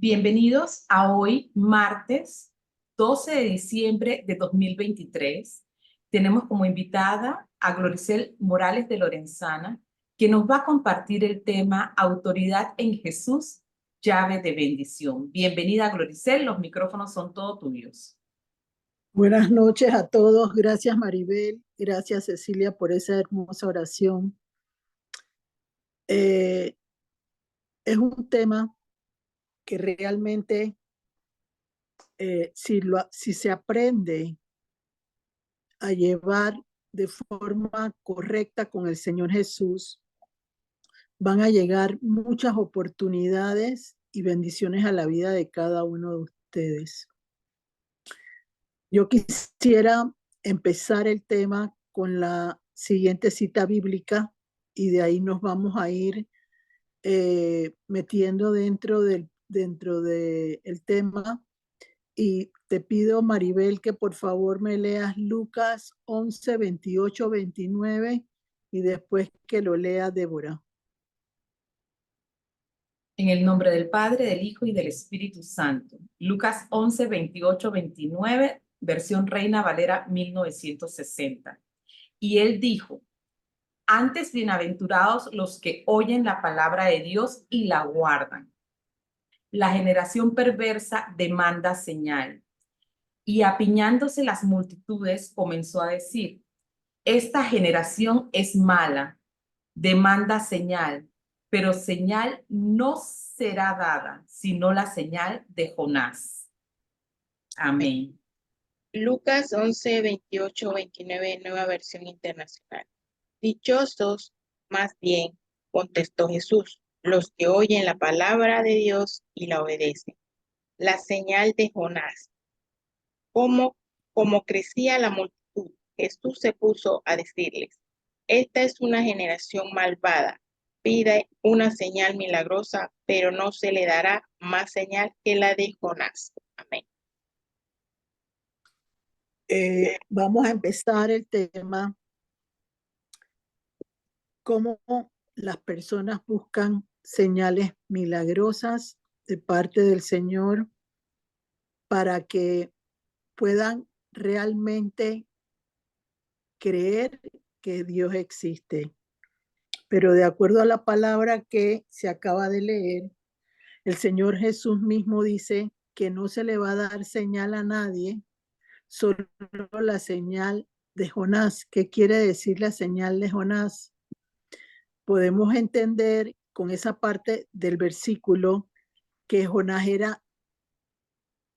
Bienvenidos a hoy, martes 12 de diciembre de 2023. Tenemos como invitada a Gloricel Morales de Lorenzana, que nos va a compartir el tema Autoridad en Jesús, llave de bendición. Bienvenida, Gloricel, los micrófonos son todos tuyos. Buenas noches a todos. Gracias, Maribel. Gracias, Cecilia, por esa hermosa oración. Es un tema que realmente, si se aprende a llevar de forma correcta con el Señor Jesús, van a llegar muchas oportunidades y bendiciones a la vida de cada uno de ustedes. Yo quisiera empezar el tema con la siguiente cita bíblica y de ahí nos vamos a ir metiendo dentro del tema. Y te pido, Maribel, que por favor me leas Lucas 11, 28, 29 y después que lo lea Débora. En el nombre del Padre, del Hijo y del Espíritu Santo. Lucas 11, 28, 29, versión Reina Valera 1960. Y él dijo: antes bienaventurados los que oyen la palabra de Dios y la guardan. La generación perversa demanda señal. Y apiñándose las multitudes comenzó a decir: esta generación es mala, demanda señal, pero señal no será dada, sino la señal de Jonás. Amén. Lucas 11, 28, 29, nueva versión internacional. Dichosos, más bien, contestó Jesús, los que oyen la palabra de Dios y la obedecen. La señal de Jonás. Como crecía la multitud, Jesús se puso a decirles: esta es una generación malvada. Pide una señal milagrosa, pero no se le dará más señal que la de Jonás. Amén. Vamos a empezar el tema, cómo las personas buscan señales milagrosas de parte del Señor para que puedan realmente creer que Dios existe. Pero de acuerdo a la palabra que se acaba de leer, el Señor Jesús mismo dice que no se le va a dar señal a nadie, solo la señal de Jonás. ¿Qué quiere decir la señal de Jonás? Podemos entender con esa parte del versículo que Jonás era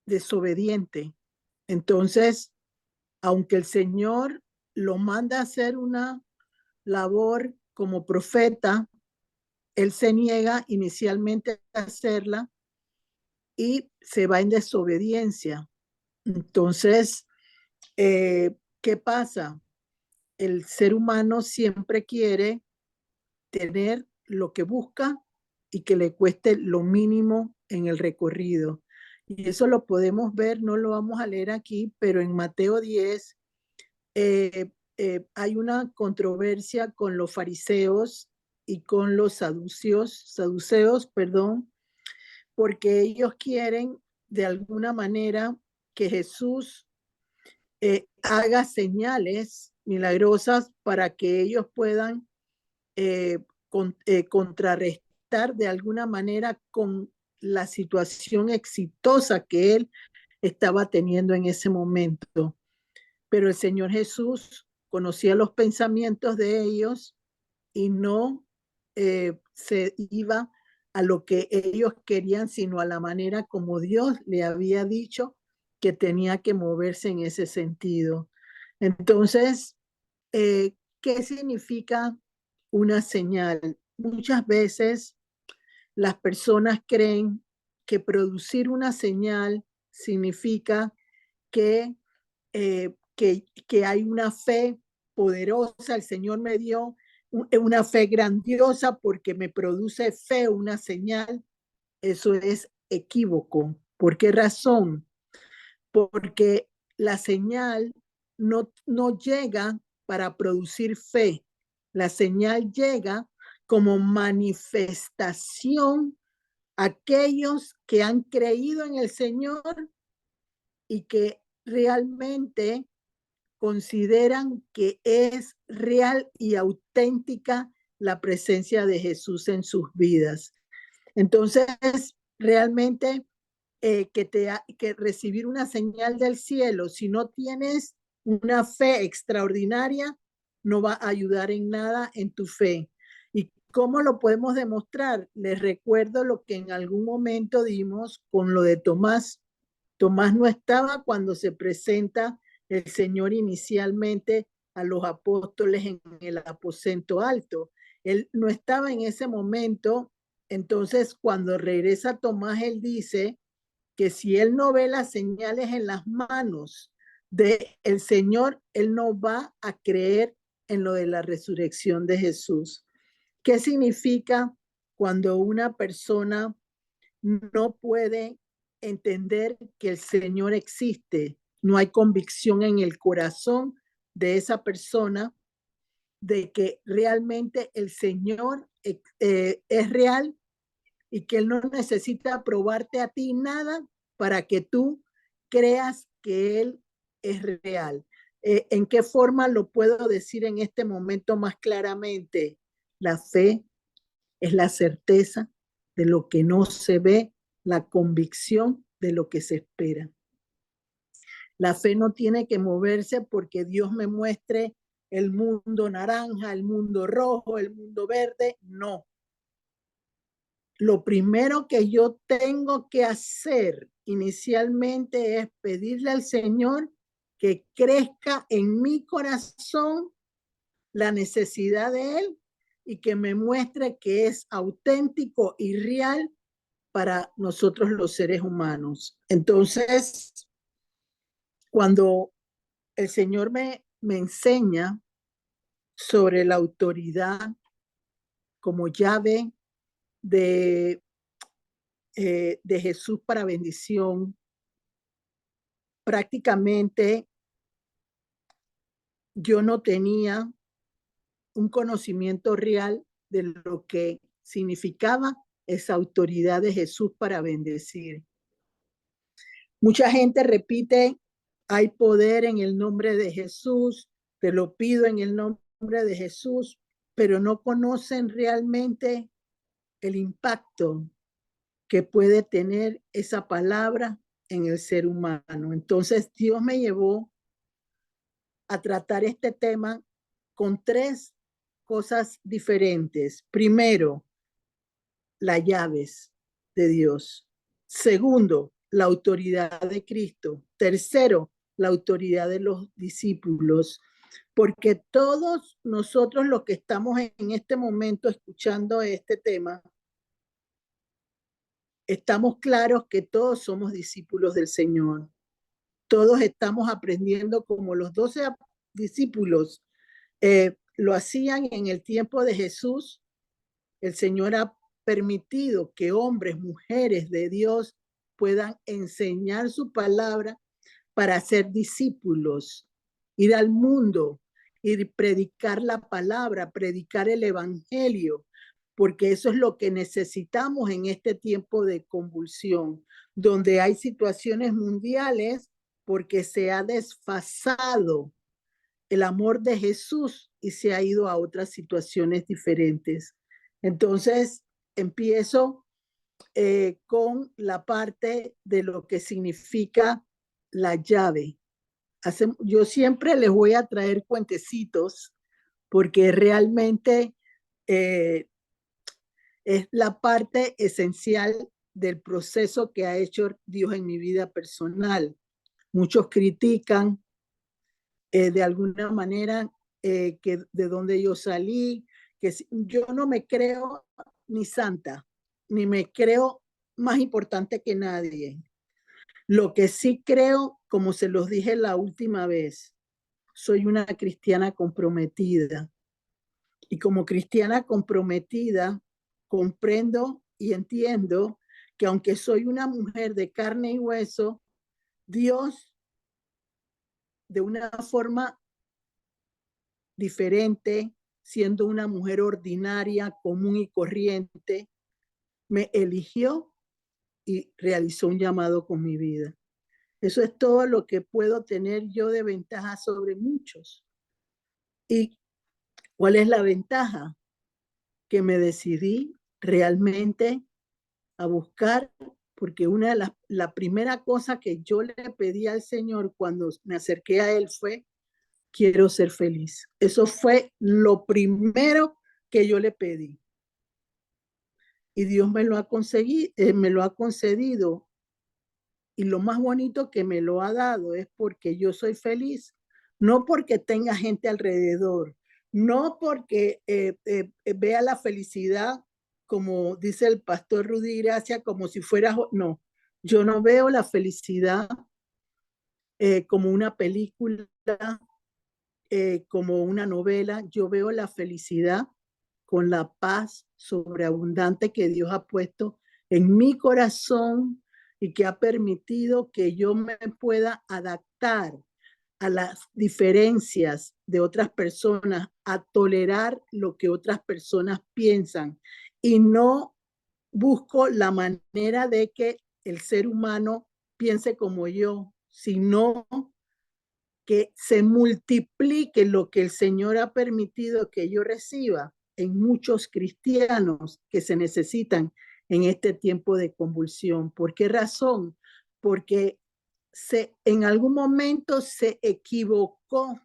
desobediente. Entonces, aunque el Señor lo manda a hacer una labor como profeta, él se niega inicialmente a hacerla y se va en desobediencia. Entonces, ¿qué pasa? El ser humano siempre quiere tener lo que busca y que le cueste lo mínimo en el recorrido. Y eso lo podemos ver, no lo vamos a leer aquí, pero en Mateo 10 hay una controversia con los fariseos y con los saduceos, porque ellos quieren de alguna manera que Jesús haga señales milagrosas para que ellos puedan contrarrestar de alguna manera con la situación exitosa que él estaba teniendo en ese momento. Pero el Señor Jesús conocía los pensamientos de ellos y no se iba a lo que ellos querían, sino a la manera como Dios le había dicho que tenía que moverse en ese sentido. Entonces, ¿qué significa una señal? Muchas veces las personas creen que producir una señal significa que, que hay una fe poderosa. El Señor me dio una fe grandiosa porque me produce fe, una señal. Eso es equívoco. ¿Por qué razón? Porque la señal no llega para producir fe. La señal llega como manifestación aquellos que han creído en el Señor y que realmente consideran que es real y auténtica la presencia de Jesús en sus vidas. Entonces, realmente que recibir una señal del cielo, si no tienes una fe extraordinaria, no va a ayudar en nada en tu fe. ¿Y cómo lo podemos demostrar? Les recuerdo lo que en algún momento dimos con lo de Tomás. Tomás no estaba cuando se presenta el Señor inicialmente a los apóstoles en el aposento alto. Él no estaba en ese momento. Entonces, cuando regresa Tomás, él dice que si él no ve las señales en las manos del Señor, él no va a creer en lo de la resurrección de Jesús. ¿Qué significa cuando una persona no puede entender que el Señor existe? No hay convicción en el corazón de esa persona de que realmente el Señor es real y que Él no necesita probarte a ti nada para que tú creas que Él es real. ¿En qué forma lo puedo decir en este momento más claramente? La fe es la certeza de lo que no se ve, la convicción de lo que se espera. La fe no tiene que moverse porque Dios me muestre el mundo naranja, el mundo rojo, el mundo verde. No. Lo primero que yo tengo que hacer inicialmente es pedirle al Señor que crezca en mi corazón la necesidad de Él y que me muestre que es auténtico y real para nosotros los seres humanos. Entonces, cuando el Señor me enseña sobre la autoridad como llave de Jesús para bendición, prácticamente yo no tenía un conocimiento real de lo que significaba esa autoridad de Jesús para bendecir. Mucha gente repite, hay poder en el nombre de Jesús, te lo pido en el nombre de Jesús, pero no conocen realmente el impacto que puede tener esa palabra en el ser humano. Entonces Dios me llevó a tratar este tema con tres cosas diferentes. Primero, las llaves de Dios. Segundo, la autoridad de Cristo. Tercero, la autoridad de los discípulos. Porque todos nosotros los que estamos en este momento escuchando este tema, estamos claros que todos somos discípulos del Señor. Todos estamos aprendiendo como los 12 discípulos lo hacían en el tiempo de Jesús. El Señor ha permitido que hombres, mujeres de Dios puedan enseñar su palabra para ser discípulos, ir al mundo, ir predicar la palabra, predicar el evangelio, porque eso es lo que necesitamos en este tiempo de convulsión, donde hay situaciones mundiales porque se ha desfasado el amor de Jesús y se ha ido a otras situaciones diferentes. Entonces, empiezo con la parte de lo que significa la llave. Yo siempre les voy a traer cuentecitos porque realmente es la parte esencial del proceso que ha hecho Dios en mi vida personal. Muchos critican de alguna manera que de donde yo salí, que yo no me creo ni santa, ni me creo más importante que nadie. Lo que sí creo, como se los dije la última vez, soy una cristiana comprometida. Y como cristiana comprometida, comprendo y entiendo que aunque soy una mujer de carne y hueso, Dios, de una forma diferente, siendo una mujer ordinaria, común y corriente, me eligió y realizó un llamado con mi vida. Eso es todo lo que puedo tener yo de ventaja sobre muchos. ¿Y cuál es la ventaja? Que me decidí realmente a buscar, porque la primera cosa que yo le pedí al Señor cuando me acerqué a Él fue, quiero ser feliz. Eso fue lo primero que yo le pedí. Y Dios me lo ha concedido. Y lo más bonito que me lo ha dado es porque yo soy feliz, no porque tenga gente alrededor, no porque vea la felicidad, como dice el pastor Rudy Gracia, como si fuera, no, yo no veo la felicidad como una película, como una novela, yo veo la felicidad con la paz sobreabundante que Dios ha puesto en mi corazón y que ha permitido que yo me pueda adaptar a las diferencias de otras personas, a tolerar lo que otras personas piensan y no busco la manera de que el ser humano piense como yo, sino que se multiplique lo que el Señor ha permitido que yo reciba en muchos cristianos que se necesitan en este tiempo de convulsión. ¿Por qué razón? Porque en algún momento se equivocó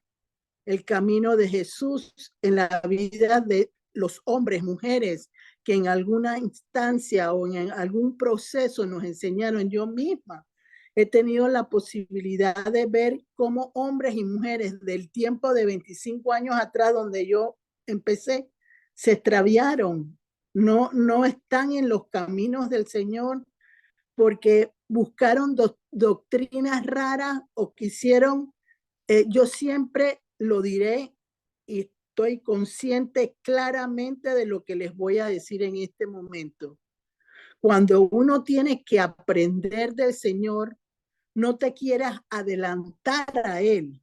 el camino de Jesús en la vida de los hombres, mujeres, que en alguna instancia o en algún proceso nos enseñaron. Yo misma he tenido la posibilidad de ver cómo hombres y mujeres del tiempo de 25 años atrás, donde yo empecé, se extraviaron, no están en los caminos del Señor porque buscaron doctrinas raras o quisieron, yo siempre lo diré y estoy consciente claramente de lo que les voy a decir en este momento. Cuando uno tiene que aprender del Señor, no te quieras adelantar a Él.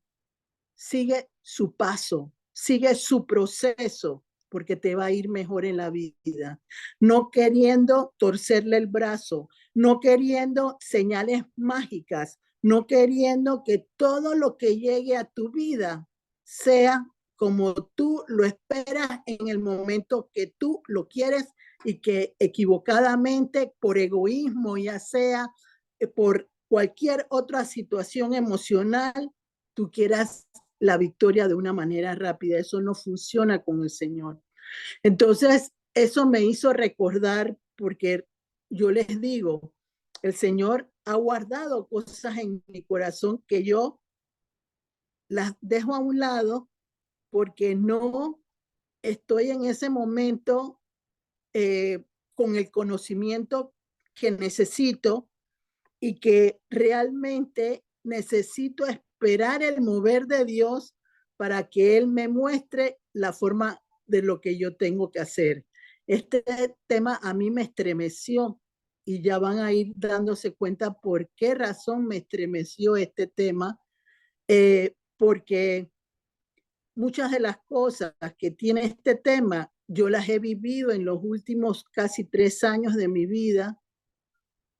Sigue su paso, sigue su proceso, porque te va a ir mejor en la vida. No queriendo torcerle el brazo, no queriendo señales mágicas, no queriendo que todo lo que llegue a tu vida sea como tú lo esperas en el momento que tú lo quieres y que equivocadamente por egoísmo, ya sea por cualquier otra situación emocional, tú quieras la victoria de una manera rápida. Eso no funciona con el Señor. Entonces, eso me hizo recordar, porque yo les digo, el Señor ha guardado cosas en mi corazón que yo las dejo a un lado porque no estoy en ese momento con el conocimiento que necesito y que realmente necesito esperar el mover de Dios para que Él me muestre la forma de lo que yo tengo que hacer. Este tema a mí me estremeció y ya van a ir dándose cuenta por qué razón me estremeció este tema, porque muchas de las cosas que tiene este tema, yo las he vivido en los últimos casi 3 años de mi vida,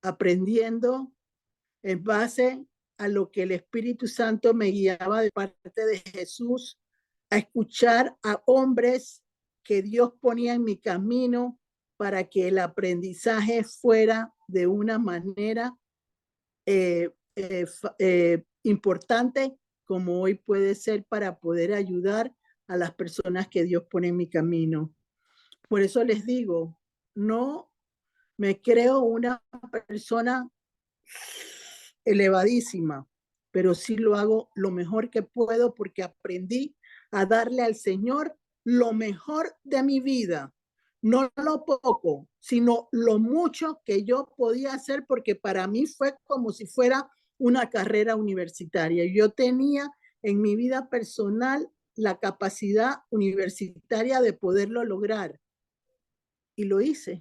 aprendiendo en base a lo que el Espíritu Santo me guiaba de parte de Jesús, a escuchar a hombres que Dios ponía en mi camino para que el aprendizaje fuera de una manera importante, como hoy puede ser, para poder ayudar a las personas que Dios pone en mi camino. Por eso les digo, no me creo una persona elevadísima, pero sí lo hago lo mejor que puedo porque aprendí a darle al Señor lo mejor de mi vida, no lo poco, sino lo mucho que yo podía hacer, porque para mí fue como si fuera una carrera universitaria. Yo tenía en mi vida personal la capacidad universitaria de poderlo lograr y lo hice.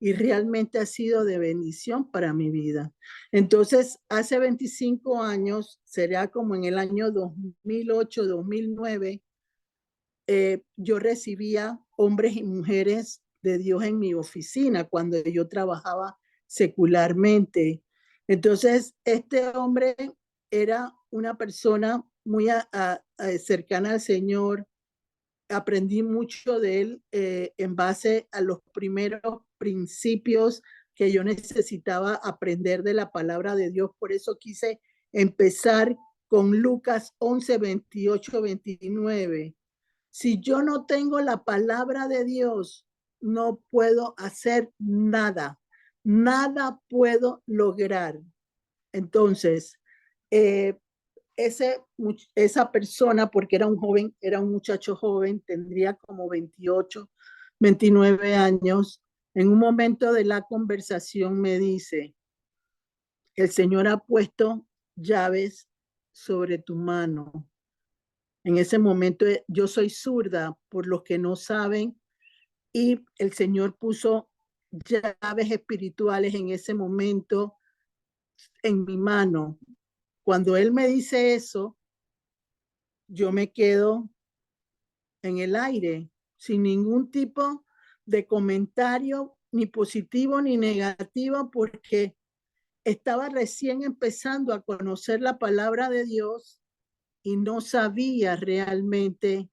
Y realmente ha sido de bendición para mi vida. Entonces, hace 25 años, será como en el año 2008, 2009, yo recibía hombres y mujeres de Dios en mi oficina cuando yo trabajaba secularmente. Entonces, este hombre era una persona muy cercana al Señor. Aprendí mucho de él en base a los primeros principios que yo necesitaba aprender de la palabra de Dios. Por eso quise empezar con Lucas 11, 28, 29. Si yo no tengo la palabra de Dios, no puedo hacer nada. Nada puedo lograr. Entonces, esa persona, porque era un joven, era un muchacho joven, tendría como 28, 29 años, en un momento de la conversación me dice, el Señor ha puesto llaves sobre tu mano. En ese momento yo soy zurda, por los que no saben, y el Señor puso llaves espirituales en ese momento en mi mano. Cuando Él me dice eso, yo me quedo en el aire, sin ningún tipo de comentario, ni positivo ni negativo, porque estaba recién empezando a conocer la palabra de Dios y no sabía realmente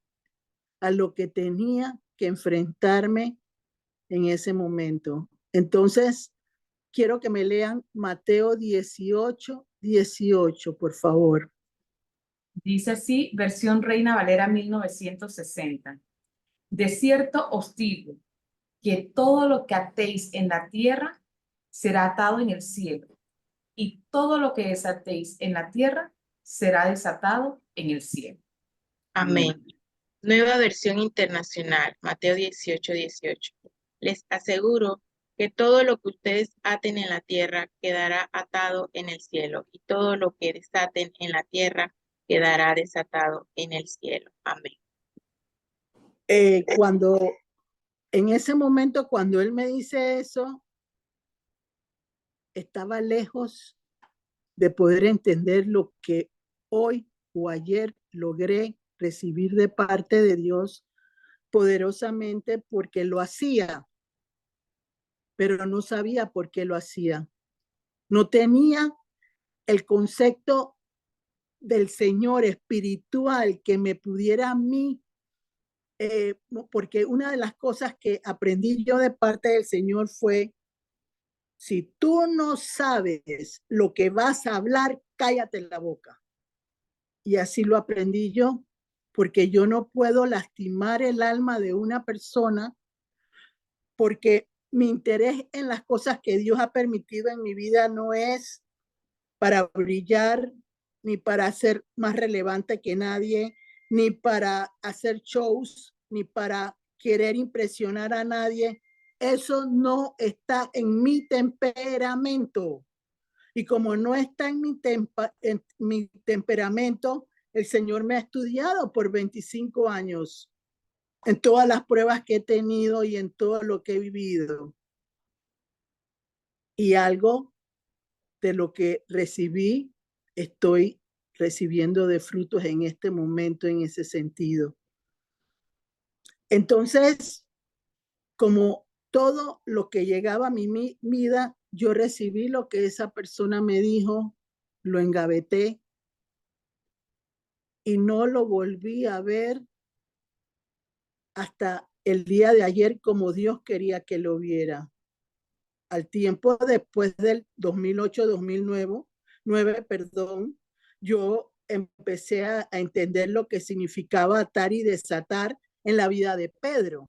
a lo que tenía que enfrentarme en ese momento. Entonces, quiero que me lean Mateo 18, 18, por favor. Dice así, versión Reina Valera 1960. De cierto os digo que todo lo que atéis en la tierra será atado en el cielo, y todo lo que desatéis en la tierra será desatado en el cielo. Amén. Nueva versión internacional, Mateo 18, 18. Les aseguro que todo lo que ustedes aten en la tierra quedará atado en el cielo, y todo lo que desaten en la tierra quedará desatado en el cielo. Amén. En ese momento, cuando él me dice eso, estaba lejos de poder entender lo que hoy o ayer logré recibir de parte de Dios poderosamente, porque lo hacía, pero no sabía por qué lo hacía. No tenía el concepto del Señor espiritual que me pudiera a mí, porque una de las cosas que aprendí yo de parte del Señor fue, si tú no sabes lo que vas a hablar, cállate la boca. Y así lo aprendí yo, porque yo no puedo lastimar el alma de una persona, porque mi interés en las cosas que Dios ha permitido en mi vida no es para brillar, ni para ser más relevante que nadie, ni para hacer shows, ni para querer impresionar a nadie. Eso no está en mi temperamento. Y como no está en mi temperamento, el Señor me ha estudiado por 25 años en todas las pruebas que he tenido y en todo lo que he vivido. Y algo de lo que recibí, estoy recibiendo de frutos en este momento en ese sentido. Entonces, como todo lo que llegaba a mi vida, yo recibí lo que esa persona me dijo, lo engaveté y no lo volví a ver hasta el día de ayer como Dios quería que lo viera. Al tiempo después del 2008-2009, perdón, yo empecé a entender lo que significaba atar y desatar en la vida de Pedro,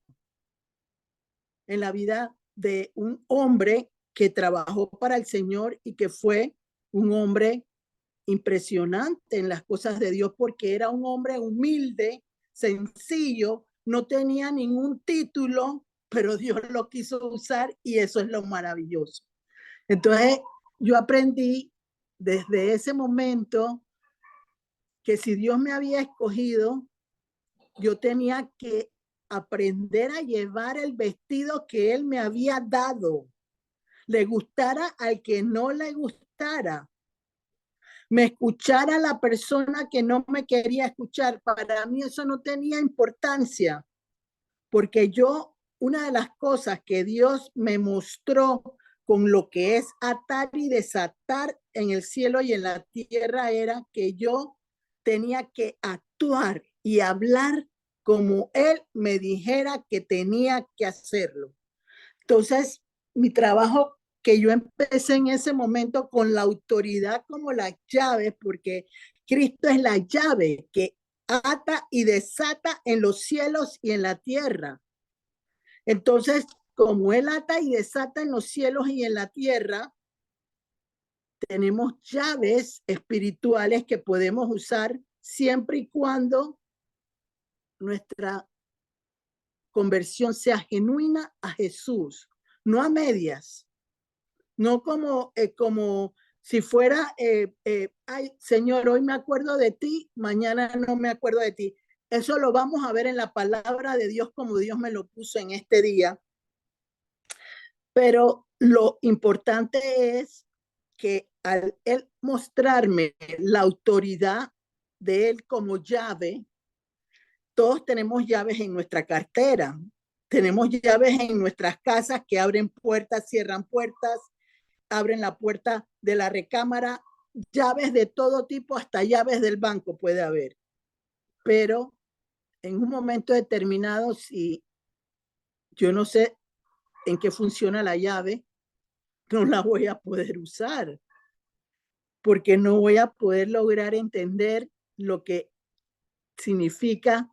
en la vida de un hombre que trabajó para el Señor y que fue un hombre impresionante en las cosas de Dios, porque era un hombre humilde, sencillo, no tenía ningún título, pero Dios lo quiso usar y eso es lo maravilloso. Entonces, yo aprendí desde ese momento que si Dios me había escogido, yo tenía que aprender a llevar el vestido que Él me había dado. Le gustara al que no le gustara. Me escuchara la persona que no me quería escuchar. Para mí eso no tenía importancia, porque una de las cosas que Dios me mostró con lo que es atar y desatar en el cielo y en la tierra era que yo tenía que actuar y hablar como él me dijera que tenía que hacerlo. Entonces, mi trabajo que yo empecé en ese momento con la autoridad como las llaves, porque Cristo es la llave que ata y desata en los cielos y en la tierra. Entonces, como Él ata y desata en los cielos y en la tierra, tenemos llaves espirituales que podemos usar siempre y cuando nuestra conversión sea genuina a Jesús, no a medias, no como si fuera, ay, Señor, hoy me acuerdo de ti, mañana no me acuerdo de ti. Eso lo vamos a ver en la palabra de Dios como Dios me lo puso en este día. Pero lo importante es que al él mostrarme la autoridad de él como llave, todos tenemos llaves en nuestra cartera, tenemos llaves en nuestras casas que abren puertas, cierran puertas, abren la puerta de la recámara, llaves de todo tipo, hasta llaves del banco puede haber. Pero en un momento determinado, si yo no sé en qué funciona la llave, no la voy a poder usar, porque no voy a poder lograr entender lo que significa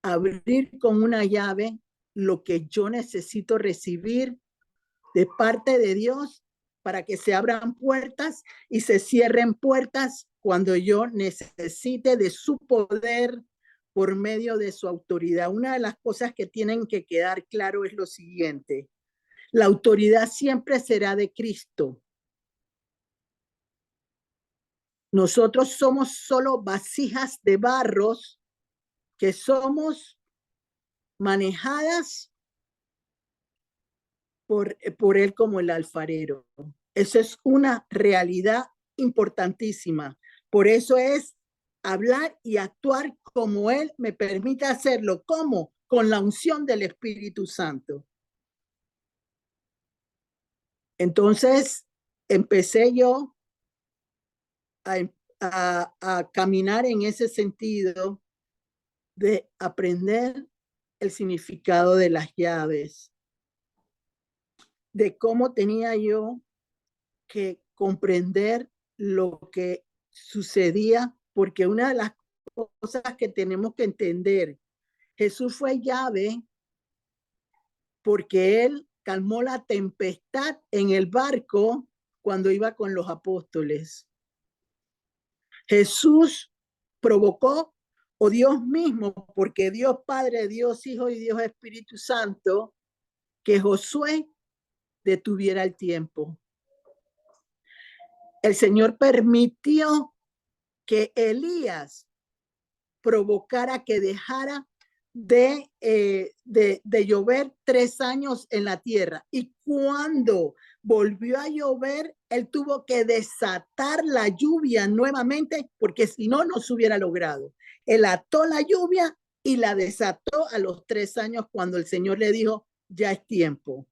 abrir con una llave lo que yo necesito recibir de parte de Dios para que se abran puertas y se cierren puertas cuando yo necesite de su poder por medio de su autoridad. Una de las cosas que tienen que quedar claro es lo siguiente: la autoridad siempre será de Cristo. Nosotros somos solo vasijas de barros que somos manejadas por él como el alfarero. Eso es una realidad importantísima. Por eso es hablar y actuar como él me permite hacerlo. ¿Cómo? Con la unción del Espíritu Santo. Entonces, empecé yo a caminar en ese sentido de aprender el significado de las llaves, de cómo tenía yo que comprender lo que sucedía, porque una de las cosas que tenemos que entender, Jesús fue llave porque él calmó la tempestad en el barco cuando iba con los apóstoles. Jesús provocó, o Dios mismo, porque Dios Padre, Dios Hijo y Dios Espíritu Santo, que Josué detuviera el tiempo. El Señor permitió que Elías provocara que dejara de llover 3 años en la tierra. Y cuando volvió a llover, él tuvo que desatar la lluvia nuevamente, porque si no, no se hubiera logrado. Él ató la lluvia y la desató a los 3 años cuando el Señor le dijo, ya es tiempo.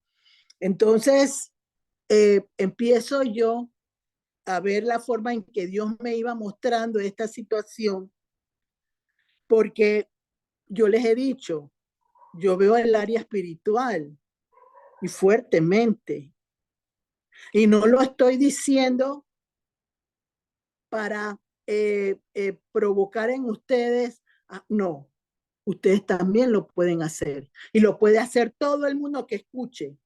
Entonces, empiezo yo a ver la forma en que Dios me iba mostrando esta situación, porque yo les he dicho, yo veo el área espiritual y fuertemente, y no lo estoy diciendo para provocar en ustedes, no, ustedes también lo pueden hacer, y lo puede hacer todo el mundo que escuche.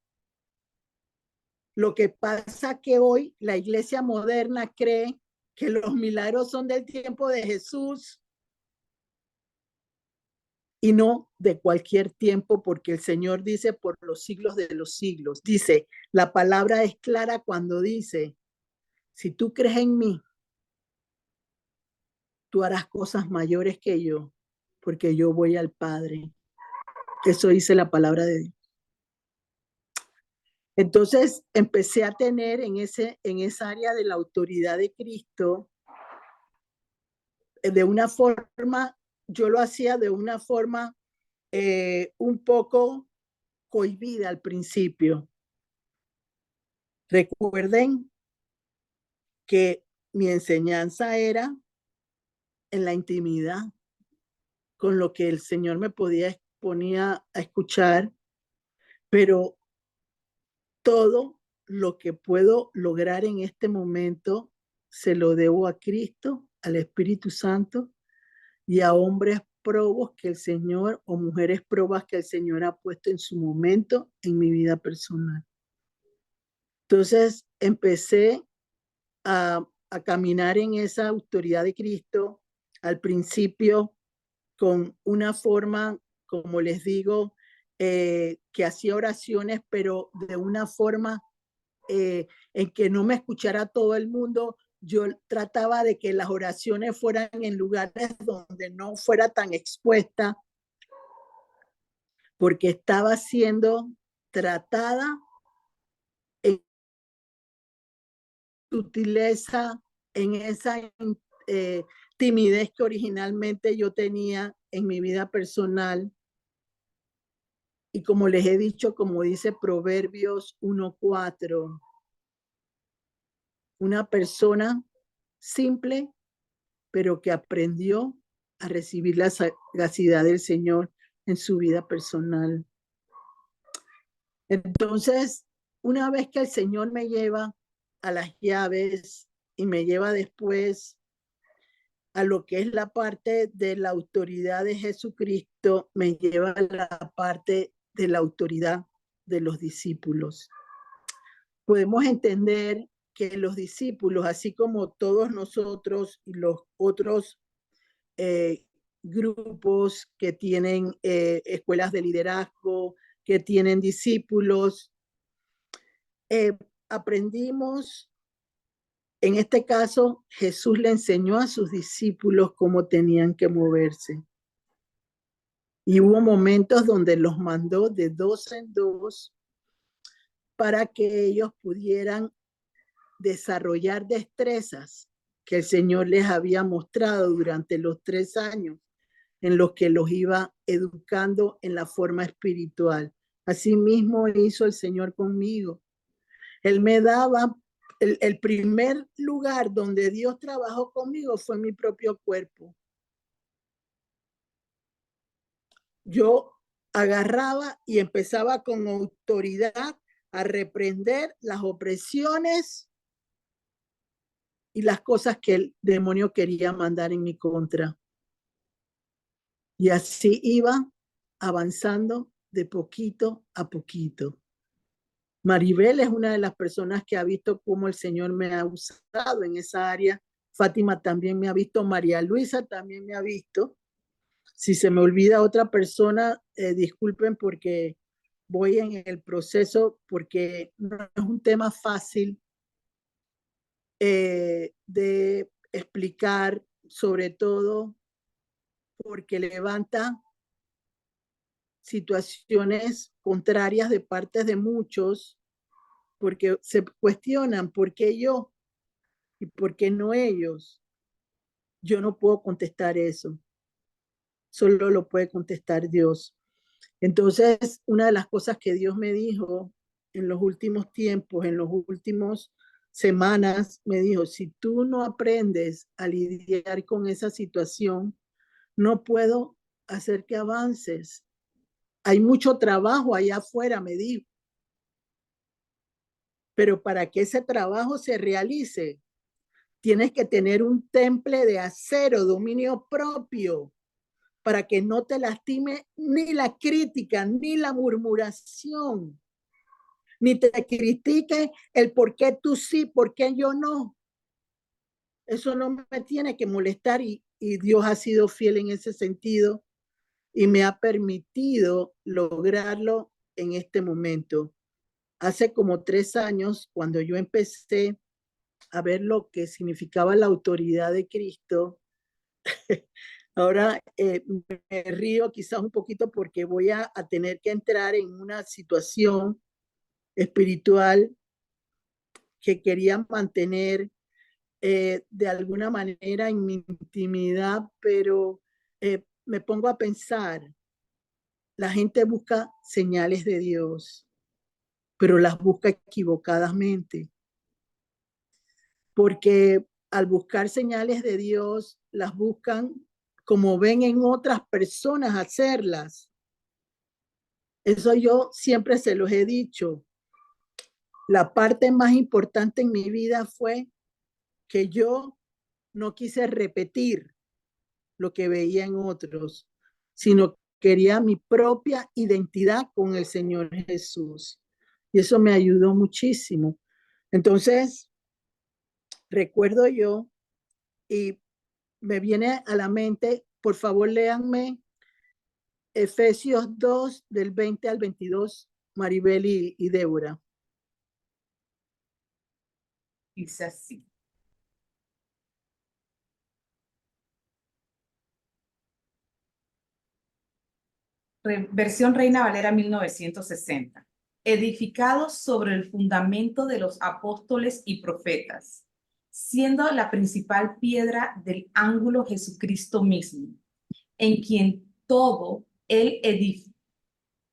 Lo que pasa que hoy la iglesia moderna cree que los milagros son del tiempo de Jesús y no de cualquier tiempo, porque el Señor dice por los siglos de los siglos. Dice, la palabra es clara cuando dice, si tú crees en mí, tú harás cosas mayores que yo, porque yo voy al Padre. Eso dice la palabra de Dios. Entonces empecé a tener en esa área de la autoridad de Cristo, de una forma, yo lo hacía de una forma un poco cohibida al principio. Recuerden que mi enseñanza era en la intimidad, con lo que el Señor me ponía a escuchar, pero todo lo que puedo lograr en este momento se lo debo a Cristo, al Espíritu Santo y a hombres probos que el Señor o mujeres probas que el Señor ha puesto en su momento en mi vida personal. Entonces empecé a caminar en esa autoridad de Cristo al principio con una forma, como les digo, que hacía oraciones, pero de una forma en que no me escuchara todo el mundo. Yo trataba de que las oraciones fueran en lugares donde no fuera tan expuesta, porque estaba siendo tratada en sutileza, en esa timidez que originalmente yo tenía en mi vida personal. Y como les he dicho, como dice Proverbios 1:4, una persona simple, pero que aprendió a recibir la sagacidad del Señor en su vida personal. Entonces, una vez que el Señor me lleva a las llaves y me lleva después a lo que es la parte de la autoridad de Jesucristo, me lleva a la parte de la autoridad de los discípulos. Podemos entender que los discípulos, así como todos nosotros y los otros grupos que tienen escuelas de liderazgo, que tienen discípulos, aprendimos, en este caso, Jesús le enseñó a sus discípulos cómo tenían que moverse. Y hubo momentos donde los mandó de 2 en 2 para que ellos pudieran desarrollar destrezas que el Señor les había mostrado durante los 3 años en los que los iba educando en la forma espiritual. Asimismo hizo el Señor conmigo. Él me daba, el primer lugar donde Dios trabajó conmigo fue mi propio cuerpo. Yo agarraba y empezaba con autoridad a reprender las opresiones y las cosas que el demonio quería mandar en mi contra. Y así iba avanzando de poquito a poquito. Maribel es una de las personas que ha visto cómo el Señor me ha usado en esa área. Fátima también me ha visto, María Luisa también me ha visto. Si se me olvida otra persona, disculpen porque voy en el proceso, porque no es un tema fácil de explicar, sobre todo porque levanta situaciones contrarias de parte de muchos, porque se cuestionan por qué yo y por qué no ellos. Yo no puedo contestar eso, solo lo puede contestar Dios. Entonces, una de las cosas que Dios me dijo en los últimos tiempos, en los últimos semanas, me dijo, si tú no aprendes a lidiar con esa situación, no puedo hacer que avances. Hay mucho trabajo allá afuera, me dijo. Pero para que ese trabajo se realice, tienes que tener un temple de acero, dominio propio, para que no te lastime ni la crítica, ni la murmuración, ni te critique el por qué tú sí, por qué yo no. Eso no me tiene que molestar y Dios ha sido fiel en ese sentido y me ha permitido lograrlo en este momento. Hace como 3 años, cuando yo empecé a ver lo que significaba la autoridad de Cristo, ahora me río quizás un poquito porque voy a tener que entrar en una situación espiritual que quería mantener de alguna manera en mi intimidad, pero me pongo a pensar, la gente busca señales de Dios. pero las busca equivocadamente. Porque al buscar señales de Dios, las buscan como ven en otras personas hacerlas. Eso yo siempre se los he dicho. La parte más importante en mi vida fue que yo no quise repetir lo que veía en otros, sino quería mi propia identidad con el Señor Jesús. Y eso me ayudó muchísimo. Entonces, recuerdo yo, y me viene a la mente, por favor, léanme Efesios 2, del 20 al 22, Maribel y Débora. Dice así. Versión Reina Valera 1960. Edificados sobre el fundamento de los apóstoles y profetas, siendo la principal piedra del ángulo Jesucristo mismo, en quien todo el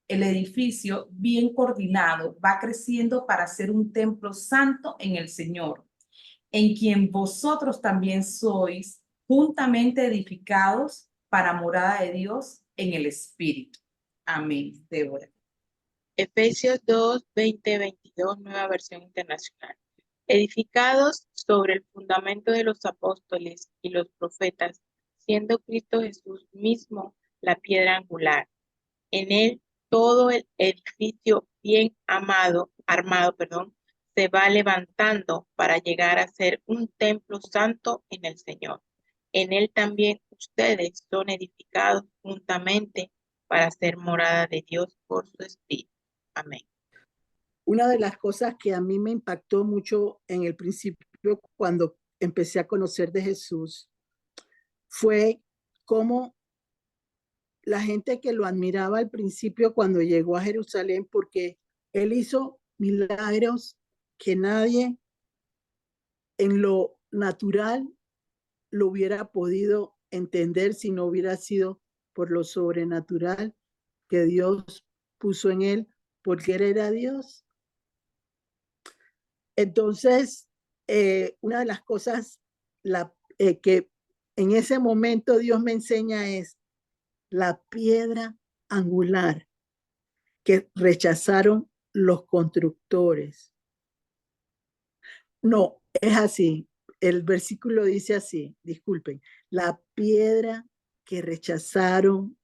edificio bien coordinado va creciendo para ser un templo santo en el Señor, en quien vosotros también sois juntamente edificados para morada de Dios en el Espíritu. Amén. Débora. Efesios 2, 20, 22, nueva versión internacional. Edificados sobre el fundamento de los apóstoles y los profetas, siendo Cristo Jesús mismo la piedra angular. En él todo el edificio bien armado, se va levantando para llegar a ser un templo santo en el Señor. En él también ustedes son edificados juntamente para ser morada de Dios por su Espíritu. Amén. Una de las cosas que a mí me impactó mucho en el principio cuando empecé a conocer de Jesús fue cómo la gente que lo admiraba al principio cuando llegó a Jerusalén, porque él hizo milagros que nadie en lo natural lo hubiera podido entender si no hubiera sido por lo sobrenatural que Dios puso en él, porque él era Dios. Entonces, una de las cosas que en ese momento Dios me enseña es la piedra angular que rechazaron los constructores. No, es así. El versículo dice así, disculpen, la piedra que rechazaron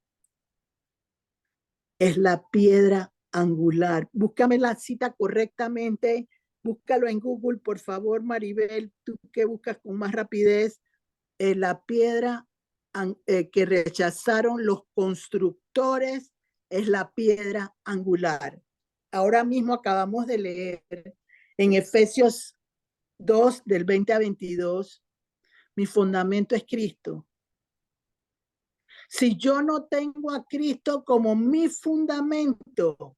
es la piedra angular. Búscame la cita correctamente, búscalo en Google, por favor, Maribel, tú que buscas con más rapidez, la piedra que rechazaron los constructores es la piedra angular. Ahora mismo acabamos de leer en Efesios 2, del 20 a 22, mi fundamento es Cristo. Si yo no tengo a Cristo como mi fundamento,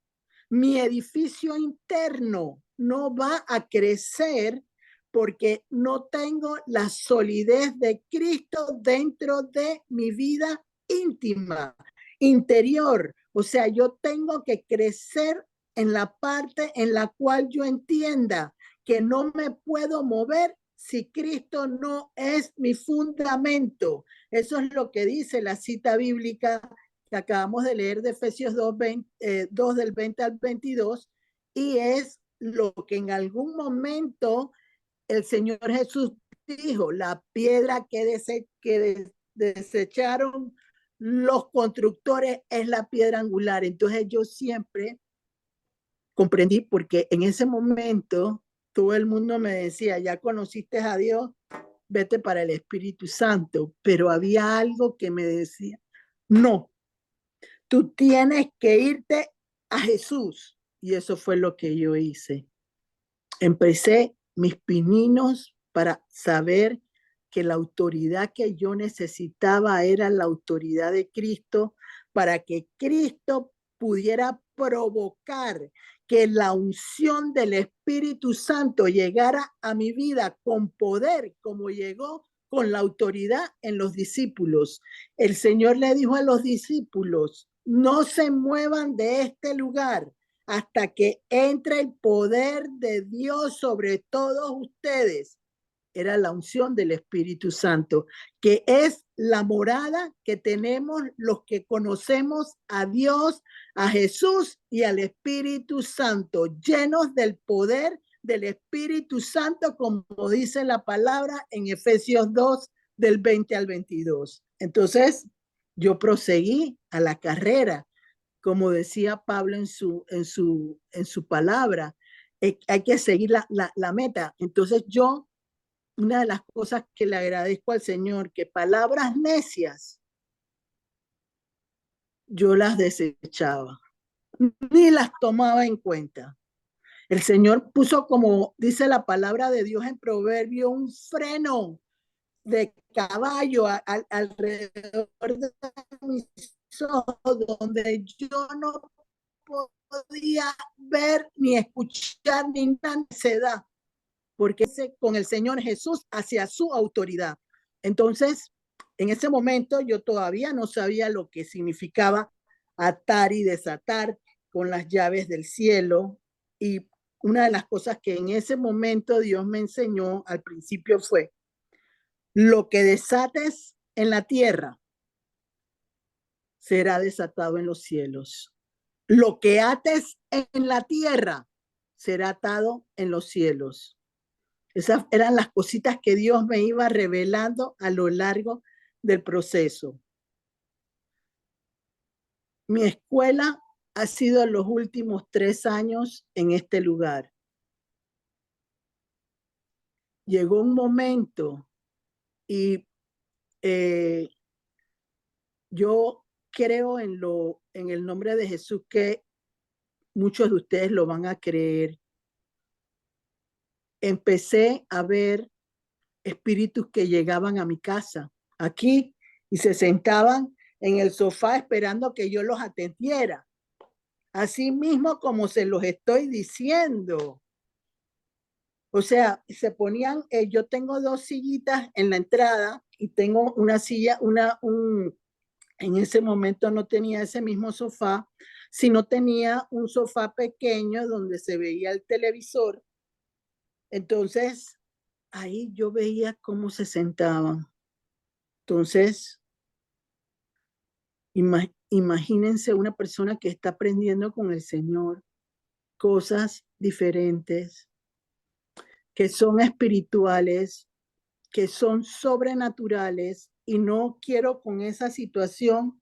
mi edificio interno no va a crecer porque no tengo la solidez de Cristo dentro de mi vida íntima, interior. O sea, yo tengo que crecer en la parte en la cual yo entienda que no me puedo mover si Cristo no es mi fundamento. Eso es lo que dice la cita bíblica que acabamos de leer de Efesios 2, 2 del 20 al 22, y es lo que en algún momento el Señor Jesús dijo, la piedra que desecharon los constructores es la piedra angular. Entonces yo siempre comprendí, porque en ese momento todo el mundo me decía, ya conociste a Dios, vete para el Espíritu Santo, pero había algo que me decía, no, tú tienes que irte a Jesús. Y eso fue lo que yo hice. Empecé mis pininos para saber que la autoridad que yo necesitaba era la autoridad de Cristo, para que Cristo pudiera provocar que la unción del Espíritu Santo llegara a mi vida con poder, como llegó con la autoridad en los discípulos. El Señor le dijo a los discípulos, no se muevan de este lugar hasta que entre el poder de Dios sobre todos ustedes. Era la unción del Espíritu Santo, que es la morada que tenemos los que conocemos a Dios, a Jesús y al Espíritu Santo, llenos del poder del Espíritu Santo, como dice la palabra en Efesios 2, del 20 al 22. Entonces, yo proseguí a la carrera, como decía Pablo en su palabra, hay que seguir la meta. Entonces una de las cosas que le agradezco al Señor, que palabras necias, yo las desechaba, ni las tomaba en cuenta. El Señor puso, como dice la palabra de Dios en Proverbio, un freno de caballo alrededor de mis ojos, donde yo no podía ver ni escuchar ni ansiedad, porque con el Señor Jesús hacia su autoridad. Entonces, en ese momento yo todavía no sabía lo que significaba atar y desatar con las llaves del cielo. Y una de las cosas que en ese momento Dios me enseñó al principio fue: lo que desates en la tierra será desatado en los cielos. Lo que ates en la tierra será atado en los cielos. Esas eran las cositas que Dios me iba revelando a lo largo del proceso. Mi escuela ha sido los últimos 3 años en este lugar. Llegó un momento y yo creo en el nombre de Jesús que muchos de ustedes lo van a creer. Empecé a ver espíritus que llegaban a mi casa, aquí, y se sentaban en el sofá esperando que yo los atendiera. Así mismo como se los estoy diciendo. O sea, se ponían, yo tengo 2 sillitas en la entrada y tengo una silla, en ese momento no tenía ese mismo sofá, sino tenía un sofá pequeño donde se veía el televisor. Entonces, ahí yo veía cómo se sentaban. Entonces, imagínense una persona que está aprendiendo con el Señor cosas diferentes, que son espirituales, que son sobrenaturales, y no quiero con esa situación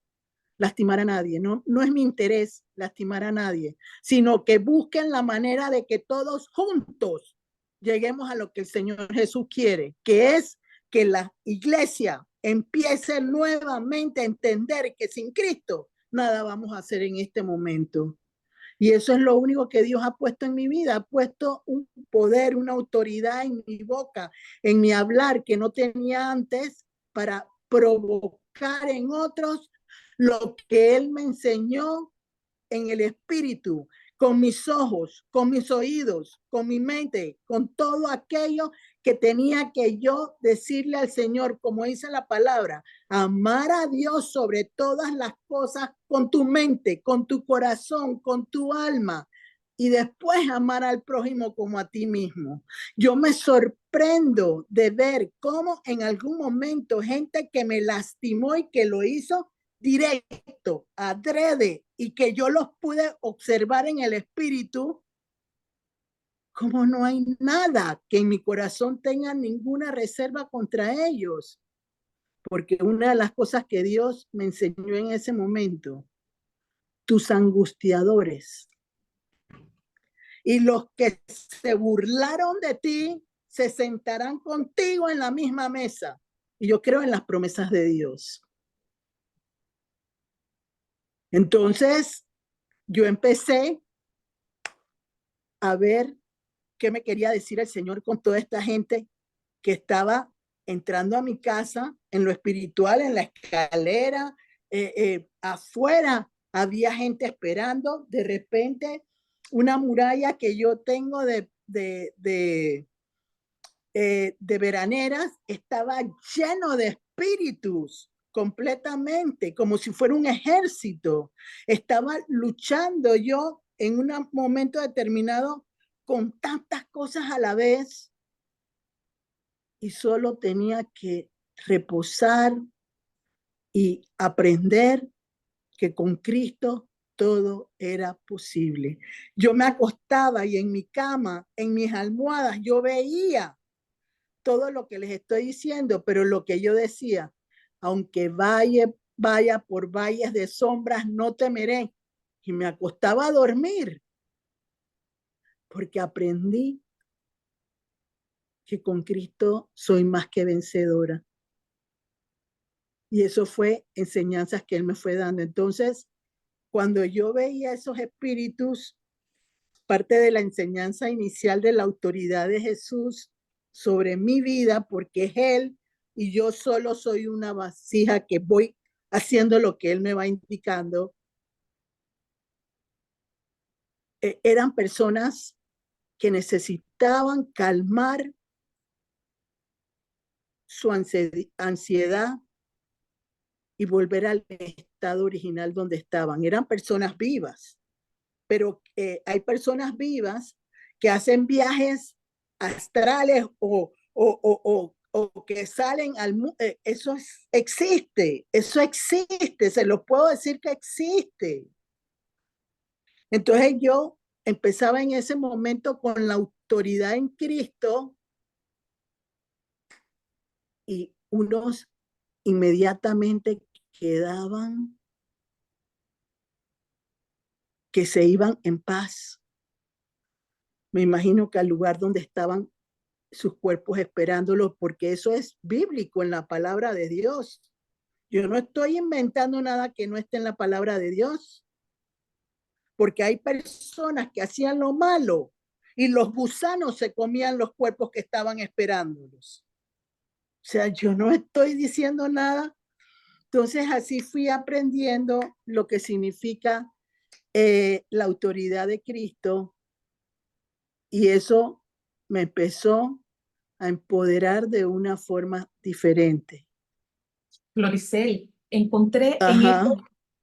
lastimar a nadie. No es mi interés lastimar a nadie, sino que busquen la manera de que todos juntos lleguemos a lo que el Señor Jesús quiere, que es que la iglesia empiece nuevamente a entender que sin Cristo nada vamos a hacer en este momento. Y eso es lo único que Dios ha puesto en mi vida. Ha puesto un poder, una autoridad en mi boca, en mi hablar, que no tenía antes, para provocar en otros lo que Él me enseñó en el espíritu, con mis ojos, con mis oídos, con mi mente, con todo aquello que tenía que yo decirle al Señor, como dice la palabra: amar a Dios sobre todas las cosas, con tu mente, con tu corazón, con tu alma, y después amar al prójimo como a ti mismo. Yo me sorprendo de ver cómo en algún momento gente que me lastimó y que lo hizo directo, adrede, y que yo los pude observar en el espíritu, como no hay nada que en mi corazón tenga ninguna reserva contra ellos. Porque una de las cosas que Dios me enseñó en ese momento: tus angustiadores y los que se burlaron de ti se sentarán contigo en la misma mesa. Y yo creo en las promesas de Dios. Entonces, yo empecé a ver qué me quería decir el Señor con toda esta gente que estaba entrando a mi casa, en lo espiritual, en la escalera, afuera había gente esperando. De repente, una muralla que yo tengo de veraneras estaba lleno de espíritus, completamente, como si fuera un ejército. Estaba luchando yo en un momento determinado con tantas cosas a la vez y solo tenía que reposar y aprender que con Cristo todo era posible. Yo me acostaba y en mi cama, en mis almohadas, yo veía todo lo que les estoy diciendo, pero lo que yo decía, aunque vaya por valles de sombras, no temeré. Y me acostaba a dormir, porque aprendí que con Cristo soy más que vencedora. Y eso fue enseñanzas que Él me fue dando. Entonces, cuando yo veía esos espíritus, parte de la enseñanza inicial de la autoridad de Jesús sobre mi vida, porque es Él y yo solo soy una vasija que voy haciendo lo que Él me va indicando. Eran personas que necesitaban calmar su ansiedad y volver al estado original donde estaban. Eran personas vivas, pero hay personas vivas que hacen viajes astrales o que salen al mundo. Existe, se lo puedo decir que existe. Entonces yo empezaba en ese momento con la autoridad en Cristo y unos inmediatamente quedaban que se iban en paz. Me imagino que al lugar donde estaban sus cuerpos esperándolos, porque eso es bíblico en la palabra de Dios. Yo no estoy inventando nada que no esté en la palabra de Dios, porque hay personas que hacían lo malo y los gusanos se comían los cuerpos que estaban esperándolos. O sea, yo no estoy diciendo nada. Entonces así fui aprendiendo lo que significa la autoridad de Cristo y eso me empezó a empoderar de una forma diferente. Floricel, encontré en Ajá.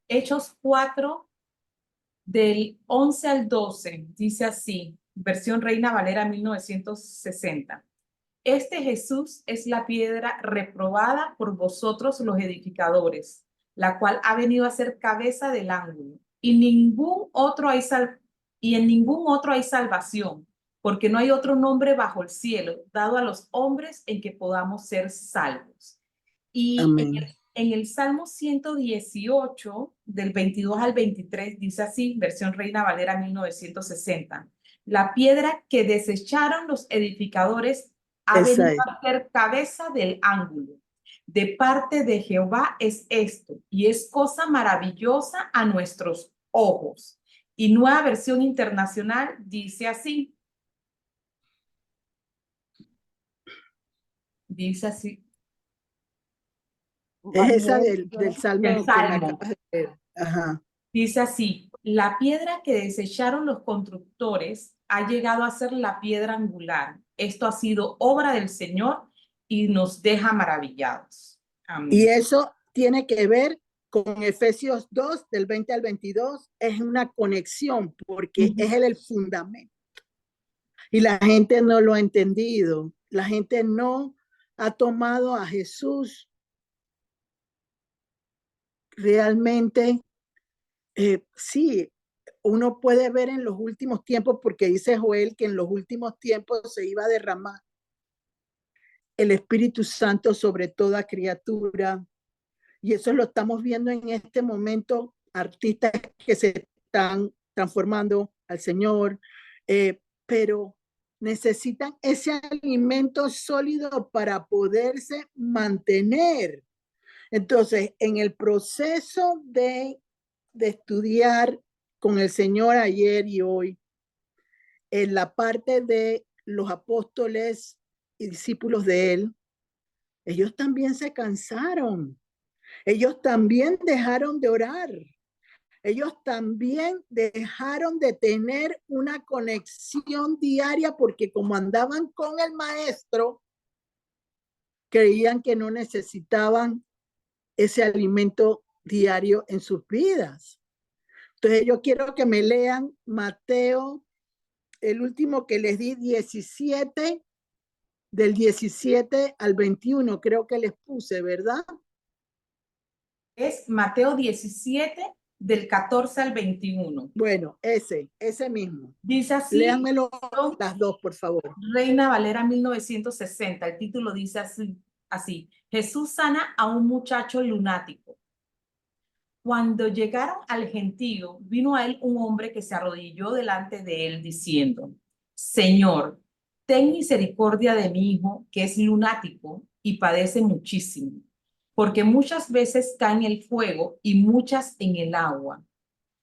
Hechos 4, del 11 al 12, dice así, versión Reina Valera 1960. Este Jesús es la piedra reprobada por vosotros los edificadores, la cual ha venido a ser cabeza del ángulo, y en ningún otro hay salvación, porque no hay otro nombre bajo el cielo dado a los hombres en que podamos ser salvos. Y Amén. en el Salmo 118, del 22 al 23, dice así, versión Reina Valera 1960. La piedra que desecharon los edificadores ha Esa venido es. a ser cabeza del ángulo. De parte de Jehová es esto, y es cosa maravillosa a nuestros ojos. Y Nueva Versión Internacional dice así. Dice así. Es esa del Del salmo que me Salmo. acabas de leer. Ajá. Dice así, la piedra que desecharon los constructores ha llegado a ser la piedra angular. Esto ha sido obra del Señor y nos deja maravillados. Amén. Y eso tiene que ver con Efesios 2, del 20 al 22. Es una conexión porque es el fundamento. Y la gente no lo ha entendido. La gente no ha tomado a Jesús realmente. Sí, uno puede ver en los últimos tiempos, porque dice Joel que en los últimos tiempos se iba a derramar el Espíritu Santo sobre toda criatura. Y eso lo estamos viendo en este momento, artistas que se están transformando al Señor, pero necesitan ese alimento sólido para poderse mantener. Entonces, en el proceso de estudiar con el Señor ayer y hoy, en la parte de los apóstoles y discípulos de Él, ellos también se cansaron. Ellos también dejaron de orar. Ellos también dejaron de tener una conexión diaria porque como andaban con el maestro, creían que no necesitaban ese alimento diario en sus vidas. Entonces yo quiero que me lean Mateo, el último que les di, 17, del 17 al 21, creo que les puse, ¿verdad? Es Mateo 17, del 14 al 21. Bueno, ese mismo. Dice así, Léanmelo las dos, por favor. Reina Valera 1960. El título dice así. Jesús sana a un muchacho lunático. Cuando llegaron al gentío, vino a él un hombre que se arrodilló delante de él diciendo, Señor, ten misericordia de mi hijo, que es lunático y padece muchísimo, porque muchas veces cae en el fuego y muchas en el agua.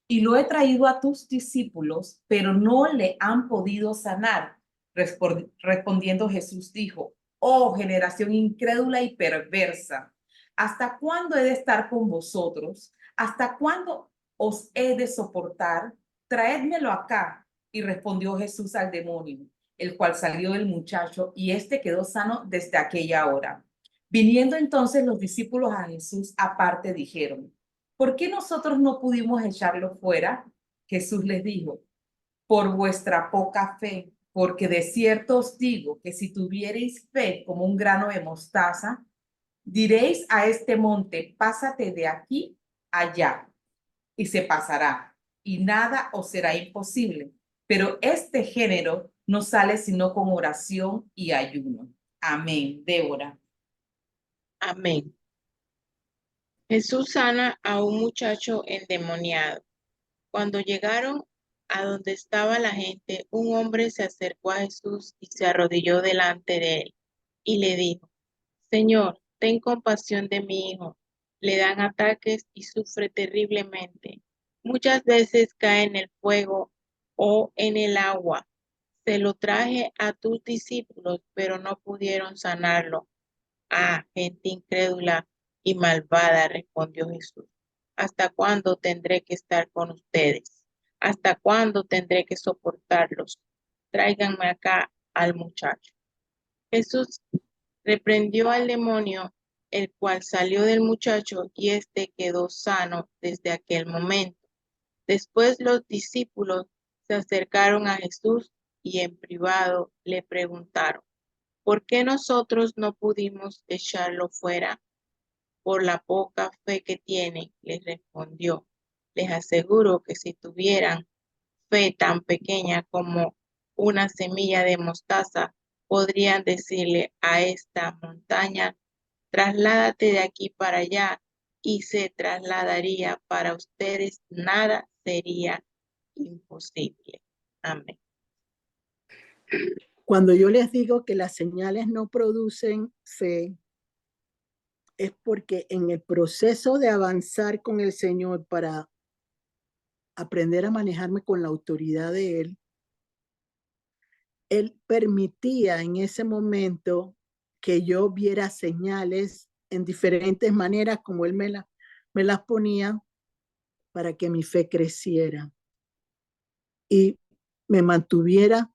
Y lo he traído a tus discípulos, pero no le han podido sanar. Respondiendo Jesús dijo, oh generación incrédula y perversa, ¿hasta cuándo he de estar con vosotros? ¿Hasta cuándo os he de soportar? Traédmelo acá. Y respondió Jesús al demonio, el cual salió del muchacho, y éste quedó sano desde aquella hora. Viniendo entonces los discípulos a Jesús aparte, dijeron, ¿por qué nosotros no pudimos echarlo fuera? Jesús les dijo, por vuestra poca fe, porque de cierto os digo que si tuviereis fe como un grano de mostaza, diréis a este monte, pásate de aquí allá, y se pasará, y nada os será imposible. Pero este género no sale sino con oración y ayuno. Amén. Débora. Amén. Jesús sana a un muchacho endemoniado. Cuando llegaron a donde estaba la gente, un hombre se acercó a Jesús y se arrodilló delante de él y le dijo, Señor, ten compasión de mi hijo. Le dan ataques y sufre terriblemente. Muchas veces cae en el fuego o en el agua. Se lo traje a tus discípulos, pero no pudieron sanarlo. Ah, gente incrédula y malvada, respondió Jesús. ¿Hasta cuándo tendré que estar con ustedes? ¿Hasta cuándo tendré que soportarlos? Tráiganme acá al muchacho. Jesús reprendió al demonio, el cual salió del muchacho y éste quedó sano desde aquel momento. Después los discípulos se acercaron a Jesús y en privado le preguntaron, ¿por qué nosotros no pudimos echarlo fuera? Por la poca fe que tienen, les respondió. Les aseguro que si tuvieran fe tan pequeña como una semilla de mostaza, podrían decirle a esta montaña, trasládate de aquí para allá, y se trasladaría. Para ustedes nada sería imposible. Amén. Cuando yo les digo que las señales no producen fe, es porque en el proceso de avanzar con el Señor para aprender a manejarme con la autoridad de Él permitía en ese momento que yo viera señales en diferentes maneras como Él me las ponía para que mi fe creciera y me mantuviera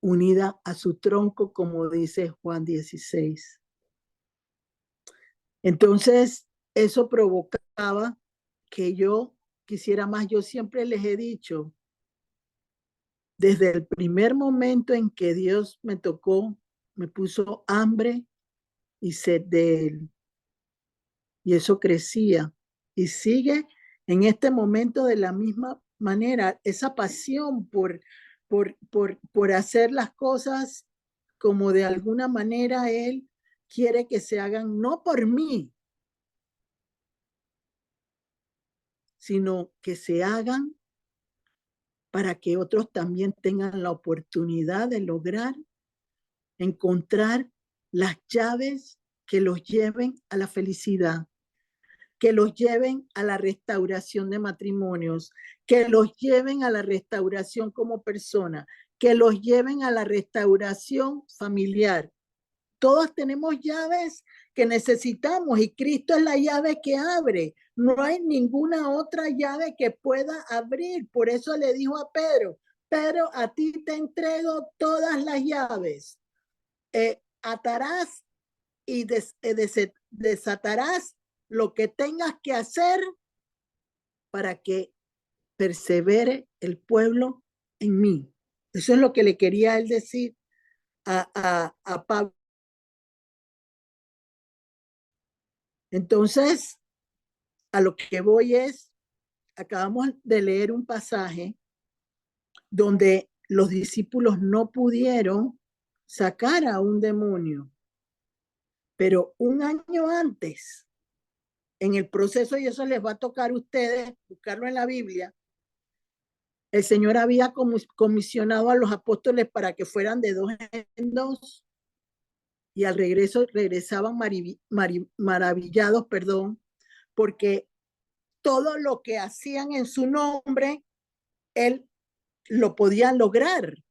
unida a su tronco, como dice Juan 16. Entonces, eso provocaba que yo quisiera más. Yo siempre les he dicho, desde el primer momento en que Dios me tocó, me puso hambre y sed de Él. Y eso crecía y sigue en este momento de la misma manera, esa pasión por hacer las cosas como de alguna manera Él quiere que se hagan, no por mí, sino que se hagan para que otros también tengan la oportunidad de lograr encontrar las llaves que los lleven a la felicidad, que los lleven a la restauración de matrimonios, que los lleven a la restauración como persona, que los lleven a la restauración familiar. Todos tenemos llaves que necesitamos y Cristo es la llave que abre. No hay ninguna otra llave que pueda abrir. Por eso le dijo a Pedro, Pedro, a ti te entrego todas las llaves. Atarás y desatarás lo que tengas que hacer para que persevere el pueblo en mí. Eso es lo que le quería él decir a Pablo. Entonces, a lo que voy es, acabamos de leer un pasaje donde los discípulos no pudieron sacar a un demonio, pero un año antes, en el proceso, y eso les va a tocar a ustedes buscarlo en la Biblia, el Señor había comisionado a los apóstoles para que fueran de dos en dos, y al regreso regresaban maravillados, porque todo lo que hacían en su nombre, él lo podían lograr.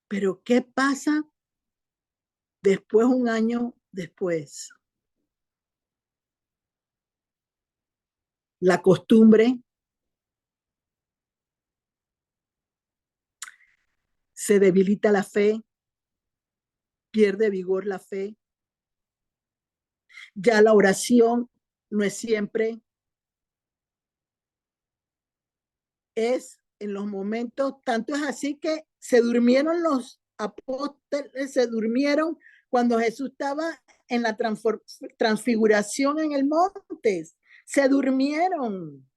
Pero ¿qué pasa después, un año después? La costumbre se debilita, la fe pierde vigor, la fe. Ya la oración no es siempre, es en los momentos, tanto es así que se durmieron los apóstoles, se durmieron cuando Jesús estaba en la transfiguración en el monte, se durmieron,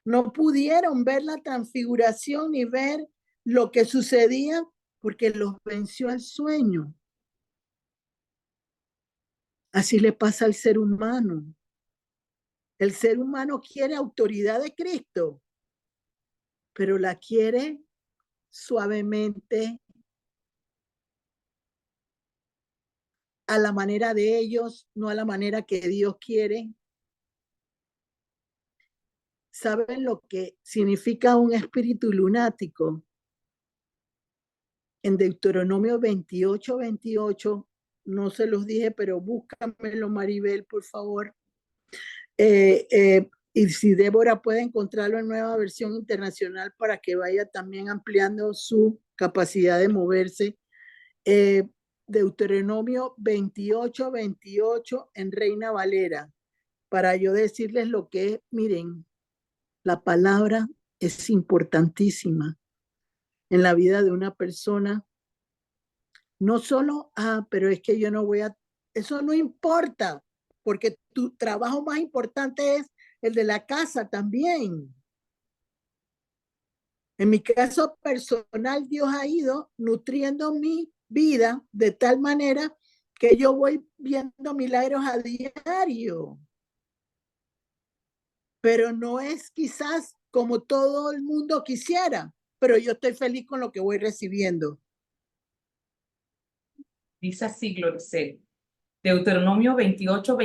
no pudieron ver la transfiguración ni ver lo que sucedía porque los venció el sueño. Así le pasa al ser humano. El ser humano quiere autoridad de Cristo, pero la quiere suavemente, a la manera de ellos, no a la manera que Dios quiere. ¿Saben lo que significa un espíritu lunático? En Deuteronomio 28, no se los dije, pero búscamelo, Maribel, por favor. Y si Débora puede encontrarlo en Nueva Versión Internacional para que vaya también ampliando su capacidad de moverse. Deuteronomio 28 en Reina Valera, para yo decirles lo que es. Miren, la palabra es importantísima en la vida de una persona. No solo, pero es que yo no voy a, eso no importa, porque tu trabajo más importante es el de la casa también. En mi caso personal, Dios ha ido nutriendo mi vida de tal manera que yo voy viendo milagros a diario. Pero no es quizás como todo el mundo quisiera, pero yo estoy feliz con lo que voy recibiendo. Dice así, Gloricel. Deuteronomio 28,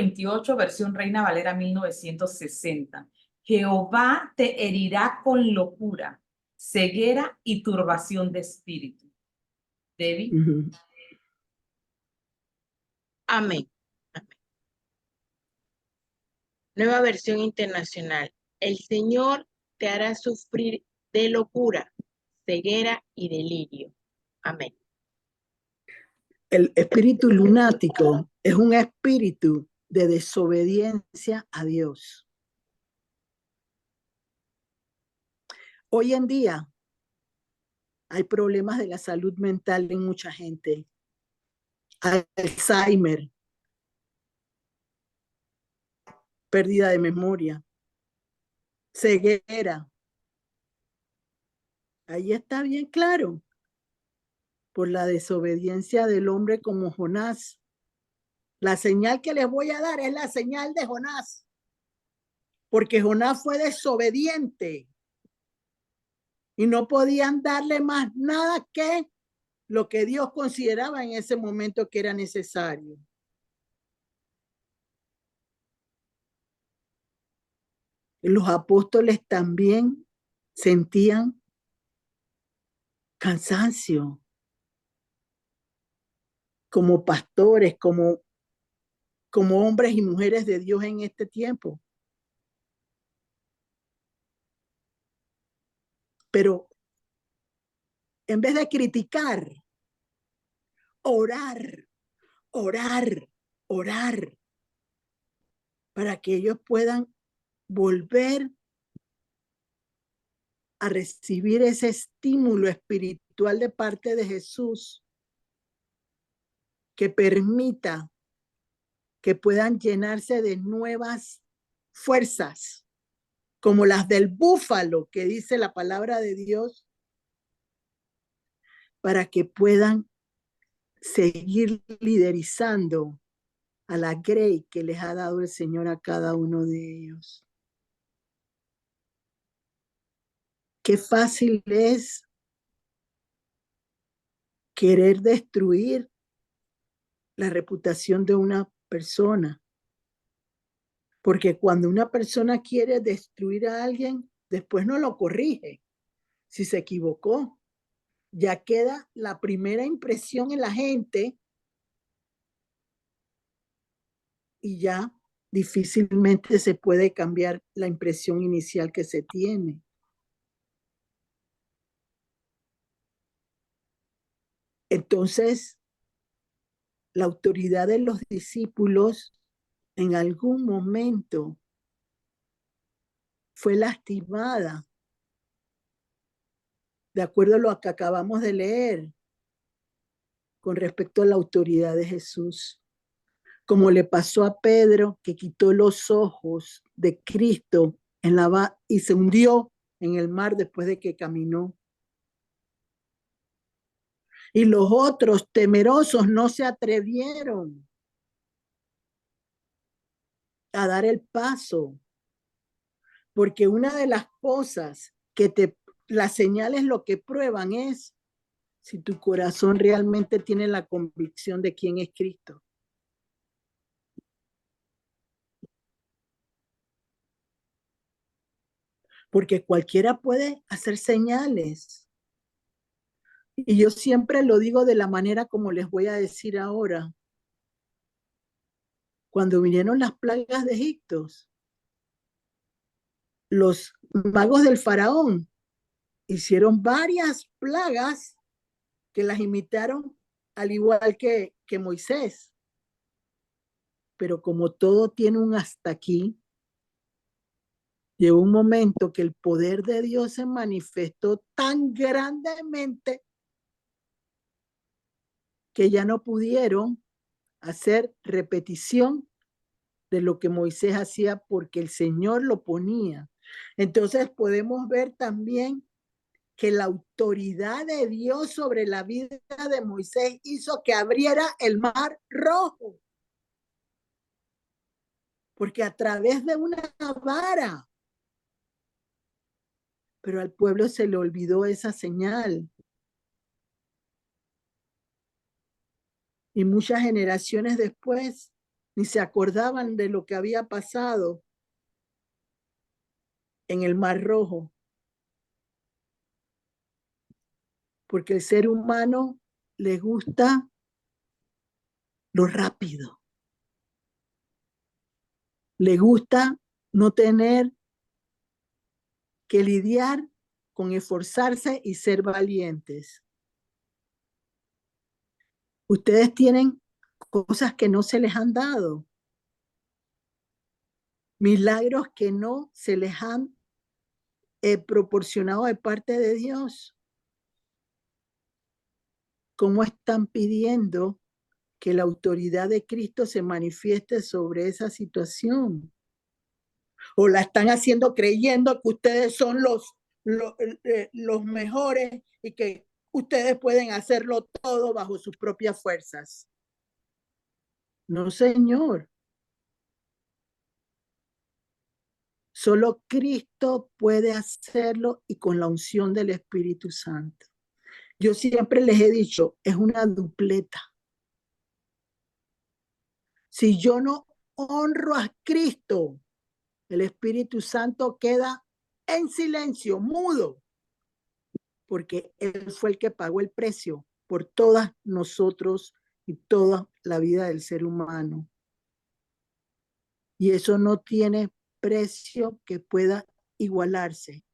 versión Reina Valera 1960. Jehová te herirá con locura, ceguera y turbación de espíritu. Debbie. Amén. Amén. Nueva Versión Internacional. El Señor te hará sufrir de locura, ceguera y delirio. Amén. El espíritu lunático es un espíritu de desobediencia a Dios. Hoy en día hay problemas de la salud mental en mucha gente. Alzheimer, pérdida de memoria, ceguera. Ahí está bien claro, por la desobediencia del hombre como Jonás. La señal que les voy a dar es la señal de Jonás, porque Jonás fue desobediente y no podían darle más nada que lo que Dios consideraba en ese momento que era necesario. Los apóstoles también sentían cansancio como pastores, como hombres y mujeres de Dios en este tiempo. Pero en vez de criticar, orar, orar, para que ellos puedan volver a recibir ese estímulo espiritual de parte de Jesús que permita que puedan llenarse de nuevas fuerzas, como las del búfalo que dice la palabra de Dios, para que puedan seguir liderizando a la grey que les ha dado el Señor a cada uno de ellos. Qué fácil es querer destruir la reputación de una persona, porque cuando una persona quiere destruir a alguien, después no lo corrige. Si se equivocó, ya queda la primera impresión en la gente y ya difícilmente se puede cambiar la impresión inicial que se tiene. Entonces, la autoridad de los discípulos en algún momento fue lastimada, de acuerdo a lo que acabamos de leer, con respecto a la autoridad de Jesús. Como le pasó a Pedro, que quitó los ojos de Cristo y se hundió en el mar después de que caminó. Y los otros temerosos no se atrevieron a dar el paso, porque una de las cosas las señales lo que prueban es si tu corazón realmente tiene la convicción de quién es Cristo. Porque cualquiera puede hacer señales. Y yo siempre lo digo de la manera como les voy a decir ahora. Cuando vinieron las plagas de Egipto, los magos del faraón hicieron varias plagas que las imitaron al igual que Moisés. Pero como todo tiene un hasta aquí, llegó un momento que el poder de Dios se manifestó tan grandemente que ya no pudieron hacer repetición de lo que Moisés hacía porque el Señor lo ponía. Entonces podemos ver también que la autoridad de Dios sobre la vida de Moisés hizo que abriera el mar rojo. Porque a través de una vara, pero al pueblo se le olvidó esa señal. Y muchas generaciones después ni se acordaban de lo que había pasado en el Mar Rojo. Porque el ser humano le gusta lo rápido. Le gusta no tener que lidiar con esforzarse y ser valientes. Ustedes tienen cosas que no se les han dado. Milagros que no se les han proporcionado de parte de Dios. ¿Cómo están pidiendo que la autoridad de Cristo se manifieste sobre esa situación? ¿O la están haciendo creyendo que ustedes son los mejores y que ustedes pueden hacerlo todo bajo sus propias fuerzas? No, Señor. Solo Cristo puede hacerlo y con la unción del Espíritu Santo. Yo siempre les he dicho, es una dupleta. Si yo no honro a Cristo, el Espíritu Santo queda en silencio, mudo, porque Él fue el que pagó el precio por todas nosotros y toda la vida del ser humano. Y eso no tiene precio que pueda igualarse.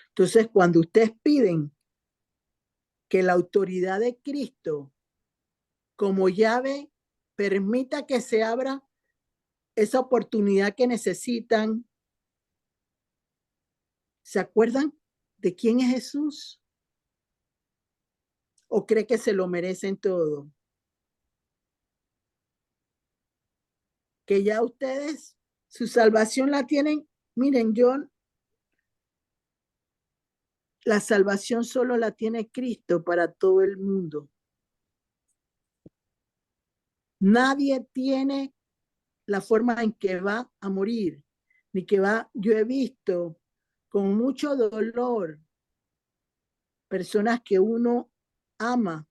Entonces, cuando ustedes piden que la autoridad de Cristo como llave permita que se abra esa oportunidad que necesitan, ¿Se acuerdan de quién es Jesús? ¿O cree que se lo merecen todo? Que ya ustedes su salvación la tienen. Miren, la salvación solo la tiene Cristo para todo el mundo. Nadie tiene la forma en que va a morir, ni que va. Yo he visto con mucho dolor personas que uno ama,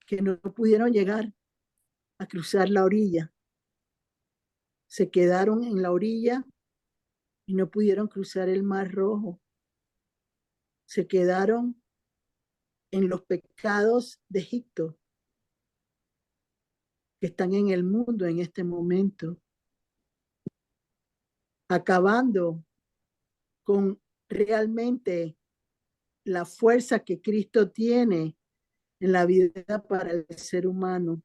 que no pudieron llegar a cruzar la orilla. Se quedaron en la orilla y no pudieron cruzar el Mar Rojo. Se quedaron en los pecados de Egipto que están en el mundo en este momento, acabando con realmente la fuerza que Cristo tiene en la vida para el ser humano.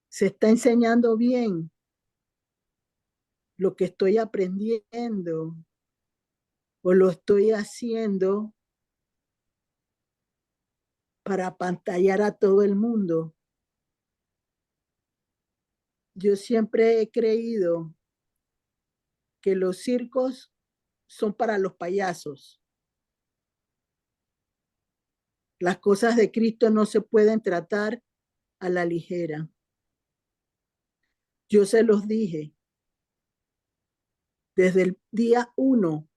Se está enseñando bien lo que estoy aprendiendo o lo estoy haciendo para apantallar a todo el mundo. Yo siempre he creído que los circos son para los payasos. Las cosas de Cristo no se pueden tratar a la ligera. Yo se los dije desde el día 1.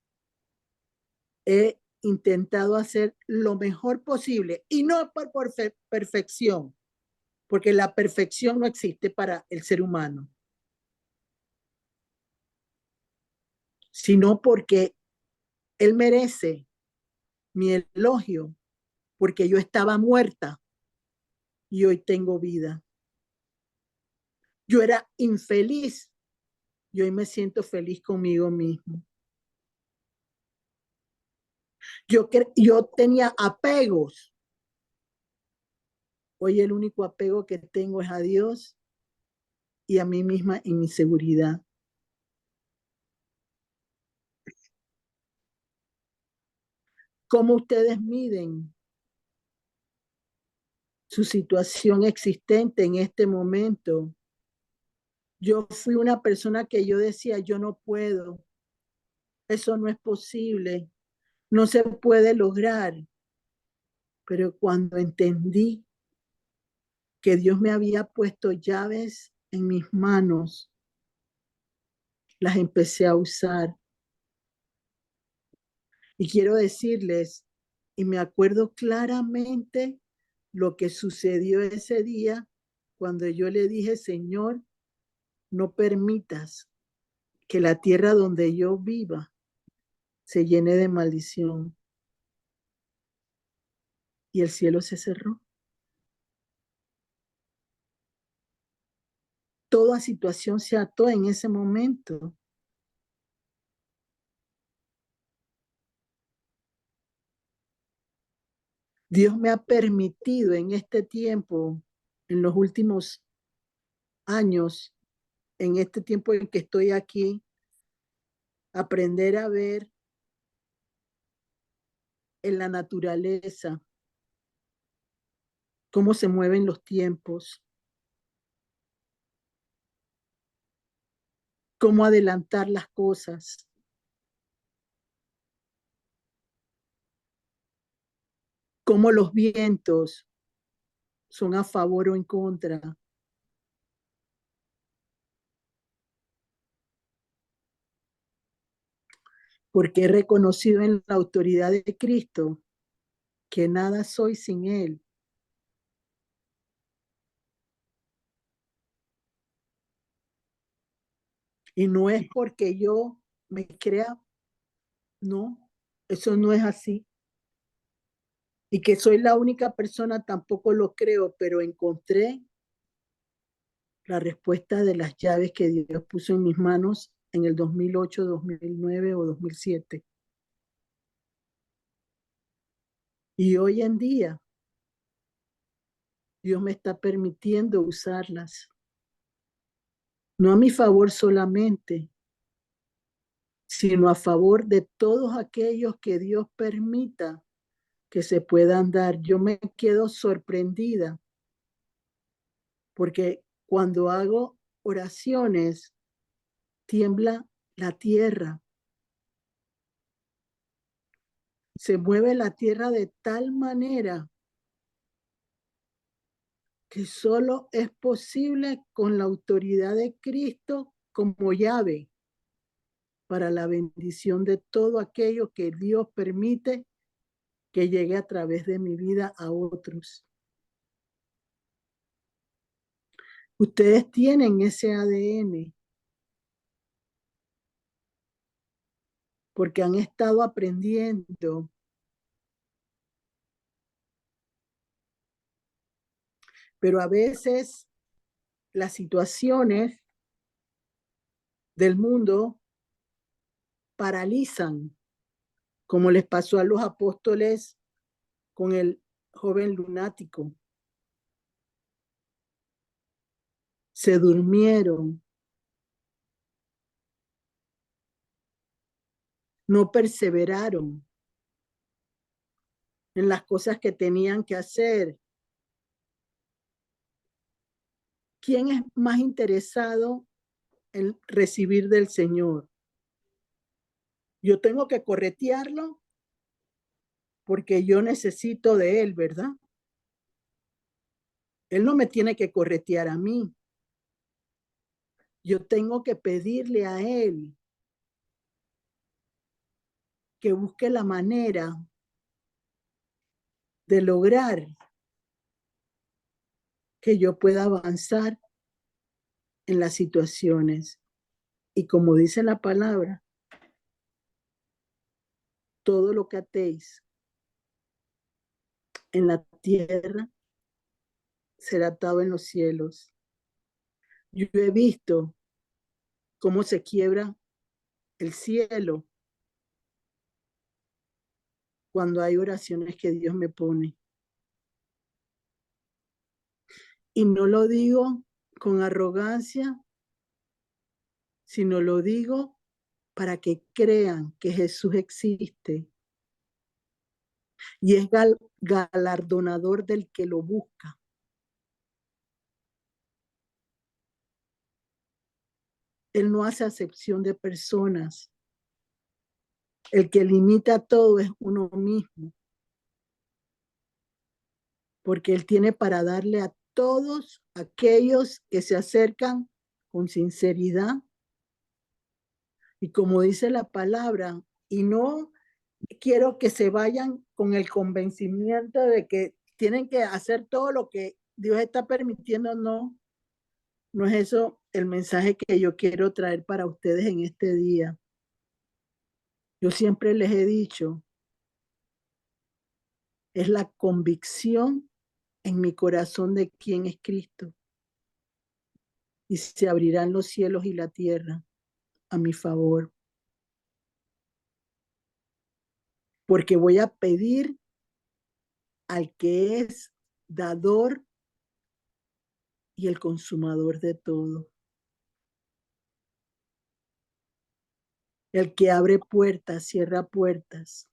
He intentado hacer lo mejor posible y no por perfección, porque la perfección no existe para el ser humano, sino porque Él merece mi elogio, porque yo estaba muerta y hoy tengo vida. Yo era infeliz y hoy me siento feliz conmigo mismo. Yo tenía apegos. Hoy el único apego que tengo es a Dios y a mí misma en mi seguridad. ¿Cómo ustedes miden su situación existente en este momento? Yo fui una persona que yo decía, yo no puedo, eso no es posible, no se puede lograr. Pero cuando entendí que Dios me había puesto llaves en mis manos, las empecé a usar. Y quiero decirles, y me acuerdo claramente lo que sucedió ese día cuando yo le dije, Señor, no permitas que la tierra donde yo viva se llene de maldición. Y el cielo se cerró. Toda situación se ató en ese momento. Dios me ha permitido en este tiempo, en los últimos años, en este tiempo en que estoy aquí, aprender a ver en la naturaleza cómo se mueven los tiempos, cómo adelantar las cosas, cómo los vientos son a favor o en contra. Porque he reconocido en la autoridad de Cristo que nada soy sin Él. Y no es porque yo me crea, no, eso no es así. Y que soy la única persona tampoco lo creo, pero encontré la respuesta de las llaves que Dios puso en mis manos en el 2008, 2009 o 2007. Y hoy en día, Dios me está permitiendo usarlas. No a mi favor solamente, sino a favor de todos aquellos que Dios permita que se puedan dar. Yo me quedo sorprendida porque cuando hago oraciones, tiembla la tierra. Se mueve la tierra de tal manera que solo es posible con la autoridad de Cristo como llave para la bendición de todo aquello que Dios permite que llegue a través de mi vida a otros. Ustedes tienen ese ADN porque han estado aprendiendo. Pero a veces las situaciones del mundo paralizan, como les pasó a los apóstoles con el joven lunático. Se durmieron, no perseveraron en las cosas que tenían que hacer. ¿Quién es más interesado en recibir del Señor? Yo tengo que corretearlo porque yo necesito de Él, ¿verdad? Él no me tiene que corretear a mí. Yo tengo que pedirle a Él que busque la manera de lograr que yo pueda avanzar en las situaciones. Y como dice la palabra, todo lo que atéis en la tierra será atado en los cielos. Yo he visto cómo se quiebra el cielo cuando hay oraciones que Dios me pone. Y no lo digo con arrogancia, sino lo digo para que crean que Jesús existe y es galardonador del que lo busca. Él no hace acepción de personas. El que limita todo es uno mismo, porque Él tiene para darle a todos aquellos que se acercan con sinceridad. Y como dice la palabra, y no quiero que se vayan con el convencimiento de que tienen que hacer todo lo que Dios está permitiendo. No, no es eso el mensaje que yo quiero traer para ustedes en este día. Yo siempre les he dicho, es la convicción en mi corazón de quién es Cristo. Y se abrirán los cielos y la tierra a mi favor. Porque voy a pedir al que es dador y el consumador de todo. El que abre puertas, cierra puertas.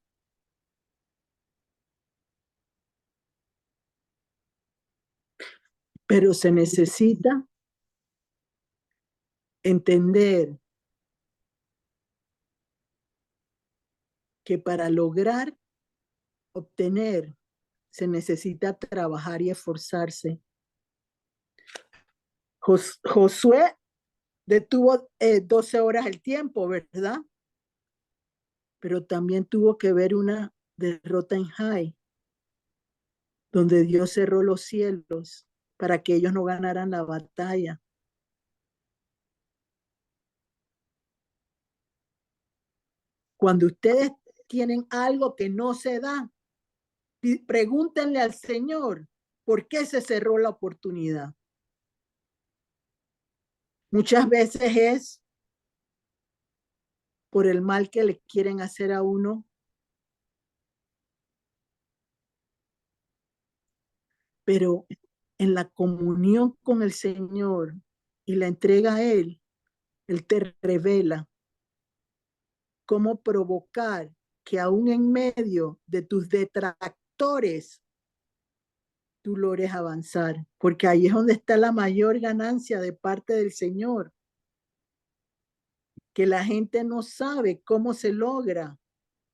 Pero se necesita entender que para lograr obtener se necesita trabajar y esforzarse. Josué detuvo 12 horas el tiempo, ¿verdad? Pero también tuvo que ver una derrota en Jai, donde Dios cerró los cielos para que ellos no ganaran la batalla. Cuando ustedes tienen algo que no se da, pregúntenle al Señor por qué se cerró la oportunidad. Muchas veces es por el mal que le quieren hacer a uno. Pero en la comunión con el Señor y la entrega a Él te revela cómo provocar que aún en medio de tus detractores, tú logres avanzar, porque ahí es donde está la mayor ganancia de parte del Señor, que la gente no sabe cómo se logra,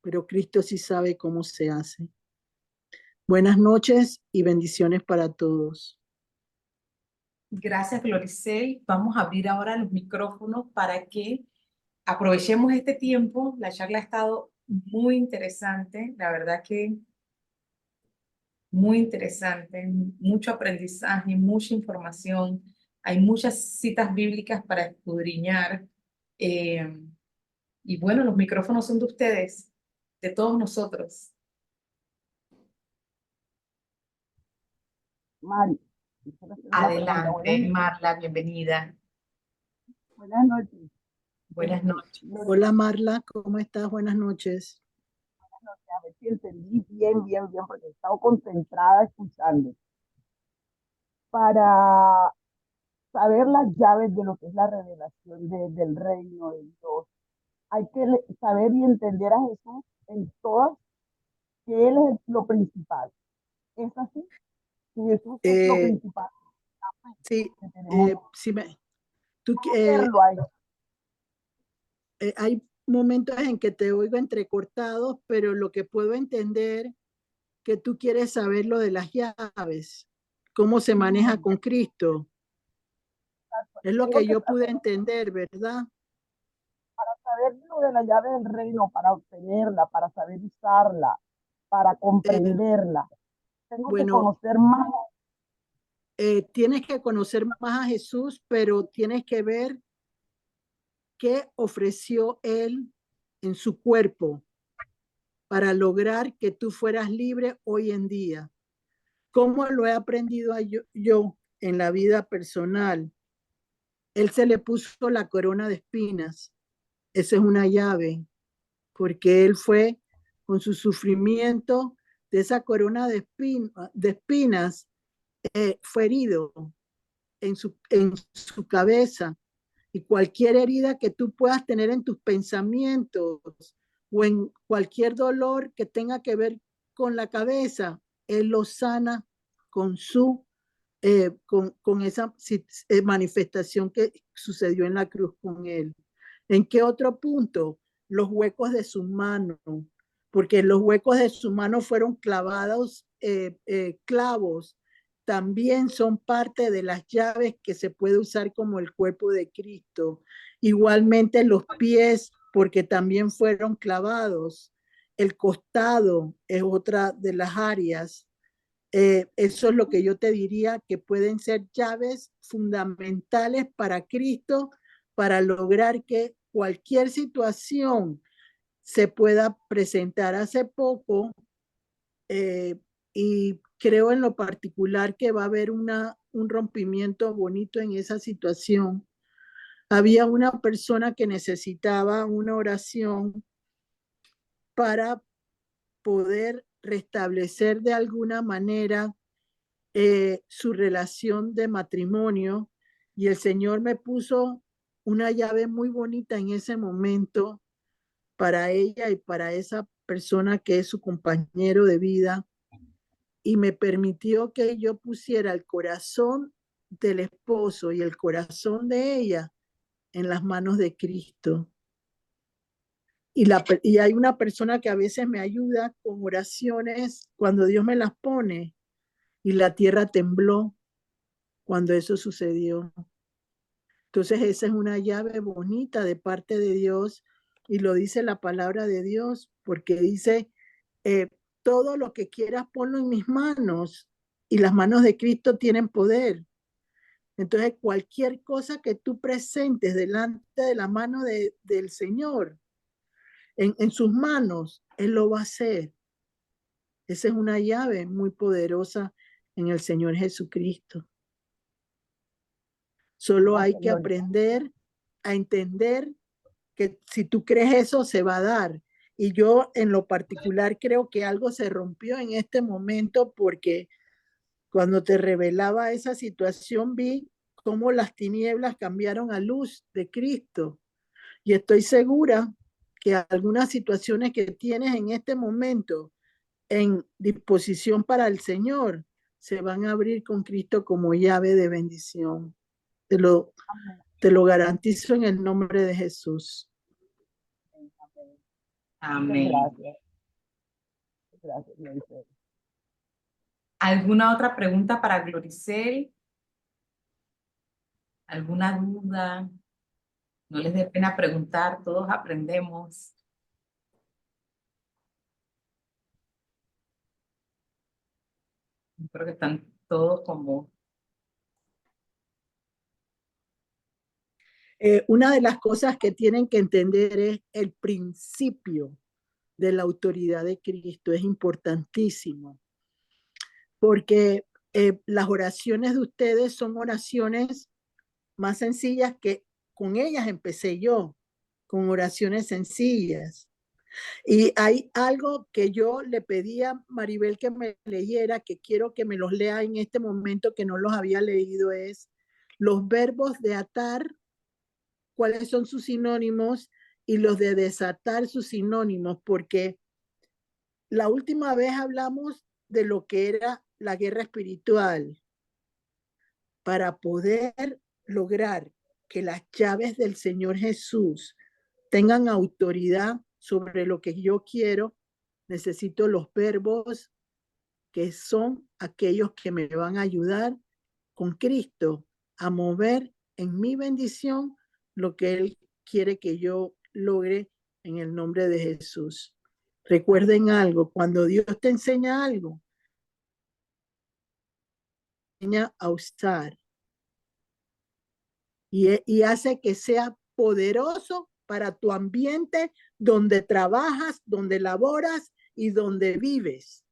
pero Cristo sí sabe cómo se hace. Buenas noches y bendiciones para todos. Gracias, Gloricel. Vamos a abrir ahora los micrófonos para que aprovechemos este tiempo. La charla ha estado muy interesante, la verdad que muy interesante, mucho aprendizaje, mucha información. Hay muchas citas bíblicas para escudriñar. Y bueno, los micrófonos son de ustedes, de todos nosotros. Mari, quisiera hacer una pregunta. Adelante, Marla, bienvenida. Buenas noches. Buenas noches. Hola Marla, ¿cómo estás? Buenas noches. Buenas noches. A ver si entendí bien, porque he estado concentrada escuchando. Para saber las llaves de lo que es la revelación del reino de Dios, hay que saber y entender a Jesús en todas, que Él es lo principal. ¿Es así? Si Jesús es lo principal, Sí, que tenemos sí que conocerlo a Él. hay momentos en que te oigo entrecortados, pero lo que puedo entender que tú quieres saber lo de las llaves, cómo se maneja con Cristo. Es lo que yo pude entender, ¿verdad? Para saber lo de la llave del reino, para obtenerla, para saber usarla, para comprenderla, tengo que Bueno, conocer más. tienes que conocer más a Jesús, pero tienes que ver qué ofreció Él en su cuerpo para lograr que tú fueras libre hoy en día. ¿Cómo lo he aprendido yo en la vida personal? Él se le puso la corona de espinas. Esa es una llave, porque él fue con su sufrimiento de esa corona de espinas, fue herido en su cabeza. Y cualquier herida que tú puedas tener en tus pensamientos o en cualquier dolor que tenga que ver con la cabeza, él lo sana con con esa manifestación que sucedió en la cruz con él. ¿En qué otro punto? Los huecos de su mano, porque los huecos de su mano fueron clavados clavos, también son parte de las llaves que se puede usar como el cuerpo de Cristo. Igualmente los pies, porque también fueron clavados. El costado es otra de las áreas. Eso es lo que yo te diría que pueden ser llaves fundamentales para Cristo para lograr que cualquier situación se pueda presentar. Hace poco, y creo en lo particular que va a haber un rompimiento bonito en esa situación. Había una persona que necesitaba una oración para poder restablecer de alguna manera su relación de matrimonio, y el Señor me puso una llave muy bonita en ese momento para ella y para esa persona que es su compañero de vida, y me permitió que yo pusiera el corazón del esposo y el corazón de ella en las manos de Cristo. Y hay una persona que a veces me ayuda con oraciones cuando Dios me las pone, y la tierra tembló cuando eso sucedió. Entonces esa es una llave bonita de parte de Dios, y lo dice la palabra de Dios, porque dice, todo lo que quieras ponlo en mis manos, y las manos de Cristo tienen poder. Entonces cualquier cosa que tú presentes delante de la mano del Señor, en sus manos, Él lo va a hacer. Esa es una llave muy poderosa en el Señor Jesucristo. Solo hay que aprender a entender que si tú crees eso, se va a dar. Y yo en lo particular creo que algo se rompió en este momento, porque cuando te revelaba esa situación vi cómo las tinieblas cambiaron a luz de Cristo. Y estoy segura que algunas situaciones que tienes en este momento en disposición para el Señor se van a abrir con Cristo como llave de bendición. Amén. Te lo garantizo en el nombre de Jesús. Amén. Muchas Amén. gracias. Gracias, Gloricel. ¿Alguna otra pregunta para Gloricel? ¿Alguna duda? No les dé pena preguntar, todos aprendemos. Creo que están todos como... Una de las cosas que tienen que entender es el principio de la autoridad de Cristo. Es importantísimo porque las oraciones de ustedes son oraciones más sencillas que con ellas empecé yo, con oraciones sencillas. Y hay algo que yo le pedí a Maribel que me leyera, que quiero que me los lea en este momento, que no los había leído, es los verbos de atar, cuáles son sus sinónimos, y los de desatar sus sinónimos, porque la última vez hablamos de lo que era la guerra espiritual. Para poder lograr que las llaves del Señor Jesús tengan autoridad sobre lo que yo quiero, necesito los verbos que son aquellos que me van a ayudar con Cristo a mover en mi bendición lo que Él quiere que yo logre en el nombre de Jesús. Recuerden algo, cuando Dios te enseña algo, enseña a usar y hace que sea poderoso para tu ambiente donde trabajas, donde laboras y donde vives.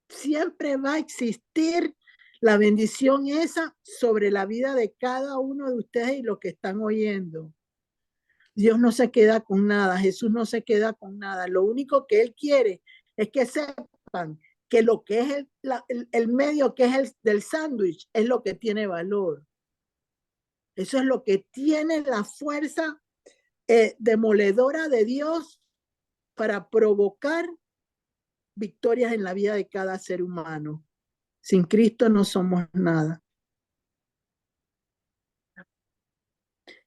Siempre va a existir la bendición esa sobre la vida de cada uno de ustedes y lo que están oyendo. Dios no se queda con nada, Jesús no se queda con nada. Lo único que Él quiere es que sepan que lo que es el medio que es el del sándwich es lo que tiene valor. Eso es lo que tiene la fuerza demoledora de Dios para provocar victorias en la vida de cada ser humano. Sin Cristo no somos nada.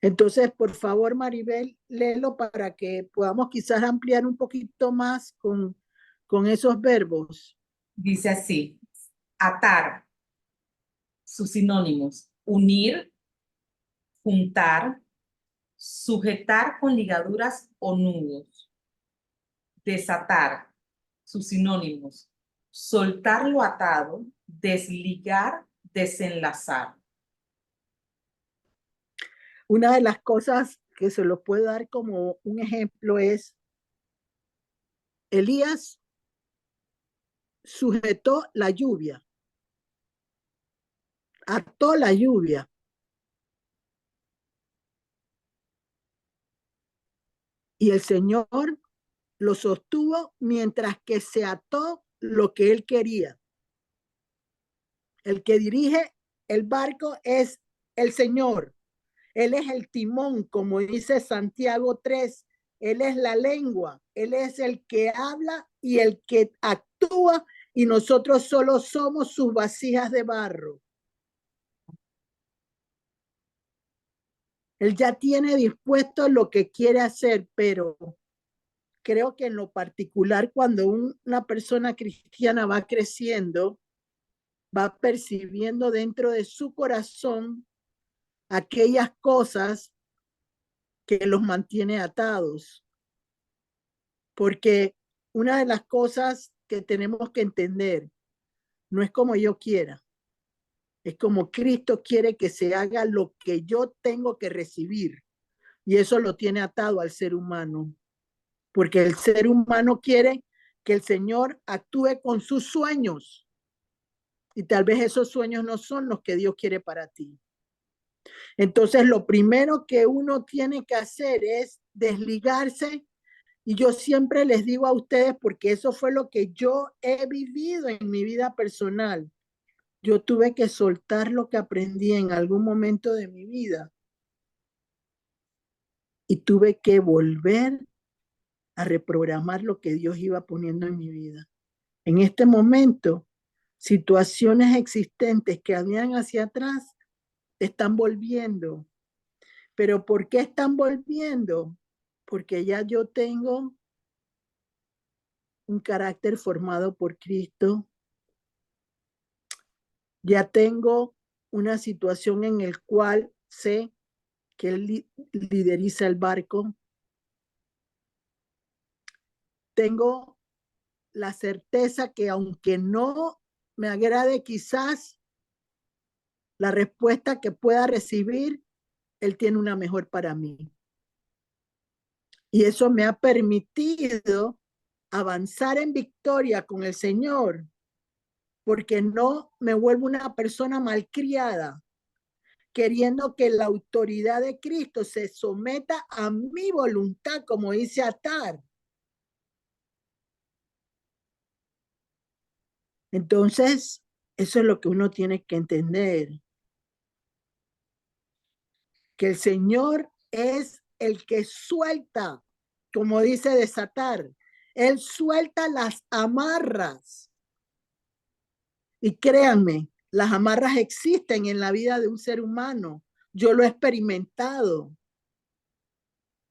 Entonces, por favor, Maribel, léelo para que podamos quizás ampliar un poquito más con esos verbos. Dice así, atar, sus sinónimos, unir, juntar, sujetar con ligaduras o nudos, desatar, sus sinónimos, soltar lo atado, desligar, desenlazar. Una de las cosas que se lo puedo dar como un ejemplo es Elías sujetó la lluvia, ató la lluvia. Y el Señor lo sostuvo mientras que se ató lo que él quería. El que dirige el barco es el Señor. Él es el timón, como dice Santiago 3. Él es la lengua. Él es el que habla y el que actúa, y nosotros solo somos sus vasijas de barro. Él ya tiene dispuesto lo que quiere hacer, pero creo que en lo particular, cuando una persona cristiana va creciendo, va percibiendo dentro de su corazón aquellas cosas que los mantiene atados. Porque una de las cosas que tenemos que entender no es como yo quiera, es como Cristo quiere que se haga lo que yo tengo que recibir. Y eso lo tiene atado al ser humano. Porque el ser humano quiere que el Señor actúe con sus sueños. Y tal vez esos sueños no son los que Dios quiere para ti. Entonces, lo primero que uno tiene que hacer es desligarse. Y yo siempre les digo a ustedes, porque eso fue lo que yo he vivido en mi vida personal. Yo tuve que soltar lo que aprendí en algún momento de mi vida. Y tuve que volver a reprogramar lo que Dios iba poniendo en mi vida. En este momento, situaciones existentes que habían hacia atrás están volviendo. ¿Pero por qué están volviendo? Porque ya yo tengo un carácter formado por Cristo. Ya tengo una situación en la cual sé que Él lideriza el barco. Tengo la certeza que aunque no me agrade quizás la respuesta que pueda recibir, Él tiene una mejor para mí. Y eso me ha permitido avanzar en victoria con el Señor, porque no me vuelvo una persona malcriada, queriendo que la autoridad de Cristo se someta a mi voluntad, como dice Atar. Entonces, eso es lo que uno tiene que entender, que el Señor es el que suelta, como dice desatar. Él suelta las amarras. Y créanme, las amarras existen en la vida de un ser humano. Yo lo he experimentado.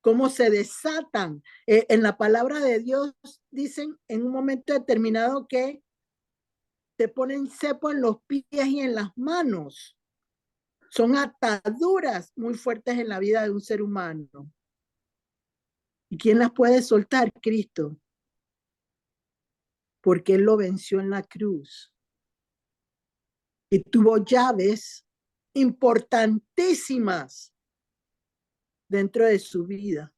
Cómo se desatan. En la palabra de Dios dicen en un momento determinado que te ponen cepo en los pies y en las manos. Son ataduras muy fuertes en la vida de un ser humano. ¿Y quién las puede soltar? Cristo. Porque Él lo venció en la cruz. Y tuvo llaves importantísimas dentro de su vida.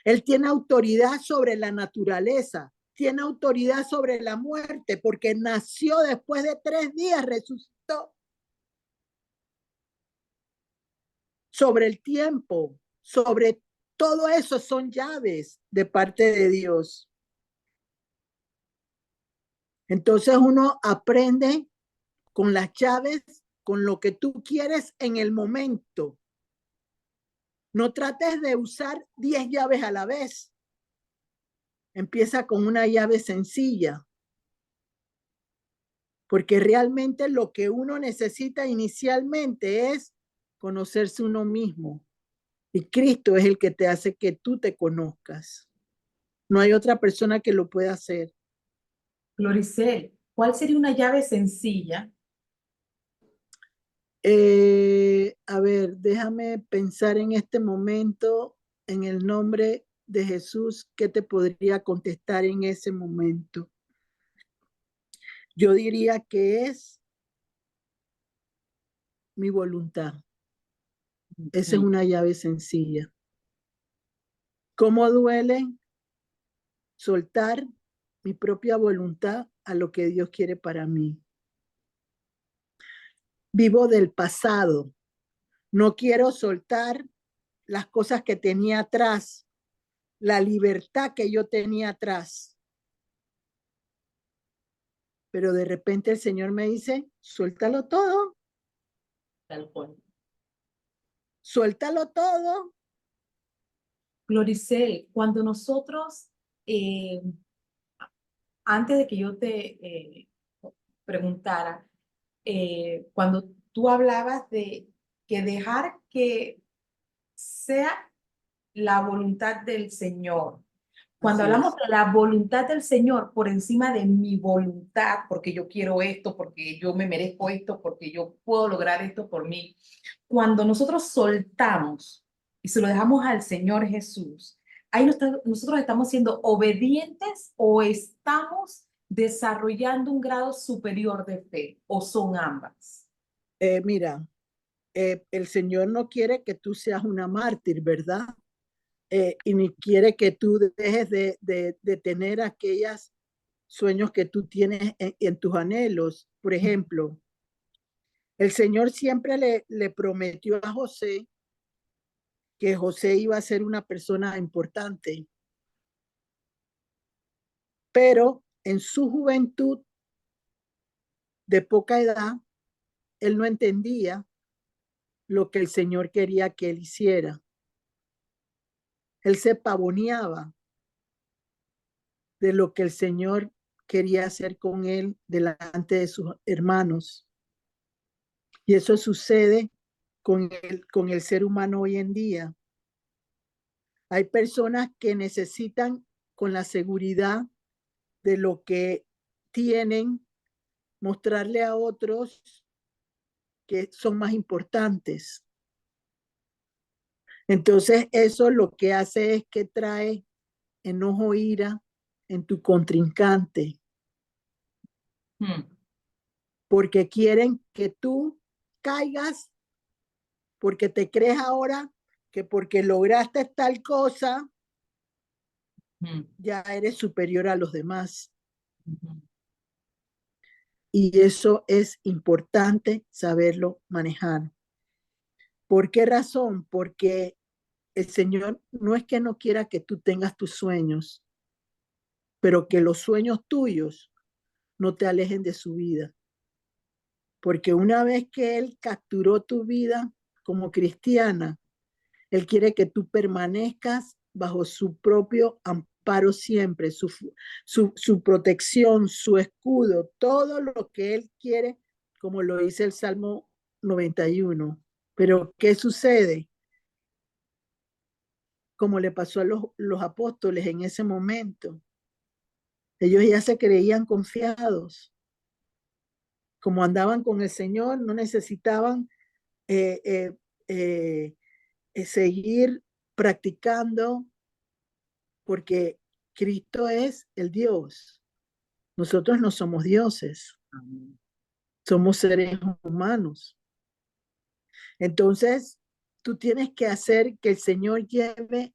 Él tiene autoridad sobre la naturaleza, tiene autoridad sobre la muerte, porque nació después de 3 días, resucitó. Sobre el tiempo, sobre todo eso son llaves de parte de Dios. Entonces uno aprende con las llaves, con lo que tú quieres en el momento. No trates de usar 10 llaves a la vez. Empieza con una llave sencilla. Porque realmente lo que uno necesita inicialmente es conocerse uno mismo. Y Cristo es el que te hace que tú te conozcas. No hay otra persona que lo pueda hacer. Gloricel, ¿cuál sería una llave sencilla? A ver, déjame pensar en este momento, en el nombre de Jesús, ¿qué te podría contestar en ese momento? Yo diría que es mi voluntad. Esa es una llave sencilla. ¿Cómo duele soltar mi propia voluntad a lo que Dios quiere para mí? Vivo del pasado. No quiero soltar las cosas que tenía atrás, la libertad que yo tenía atrás. Pero de repente el Señor me dice, suéltalo todo. Tal cual. Suéltalo todo. Gloricel, cuando nosotros, antes de que yo te preguntara, cuando tú hablabas de que dejar que sea la voluntad del Señor. Cuando Así hablamos es. de la voluntad del Señor por encima de mi voluntad, porque yo quiero esto, porque yo me merezco esto, porque yo puedo lograr esto por mí, cuando nosotros soltamos y se lo dejamos al Señor Jesús, ahí nosotros estamos siendo obedientes o estamos desarrollando un grado superior de fe, o son ambas. Mira, el Señor no quiere que tú seas una mártir, ¿verdad? Y ni quiere que tú dejes de tener aquellos sueños que tú tienes en tus anhelos. Por ejemplo, el Señor siempre le prometió a José que José iba a ser una persona importante, pero en su juventud de poca edad, él no entendía lo que el Señor quería que él hiciera. Él se pavoneaba de lo que el Señor quería hacer con él delante de sus hermanos. Y eso sucede con el ser humano hoy en día. Hay personas que necesitan, con la seguridad de lo que tienen, mostrarle a otros que son más importantes. Entonces eso lo que hace es que trae enojo, ira en tu contrincante, porque quieren que tú caigas, porque te crees ahora que porque lograste tal cosa, ya eres superior a los demás. Y eso es importante saberlo manejar. ¿Por qué razón? Porque el Señor no es que no quiera que tú tengas tus sueños, pero que los sueños tuyos no te alejen de su vida. Porque una vez que Él capturó tu vida como cristiana, Él quiere que tú permanezcas bajo su propio amparo siempre, su protección, su escudo, todo lo que Él quiere, como lo dice el Salmo 91. Pero ¿qué sucede? Como le pasó a los apóstoles en ese momento. Ellos ya se creían confiados. Como andaban con el Señor, no necesitaban seguir practicando, porque Cristo es el Dios. Nosotros no somos dioses, somos seres humanos. Entonces, tú tienes que hacer que el Señor lleve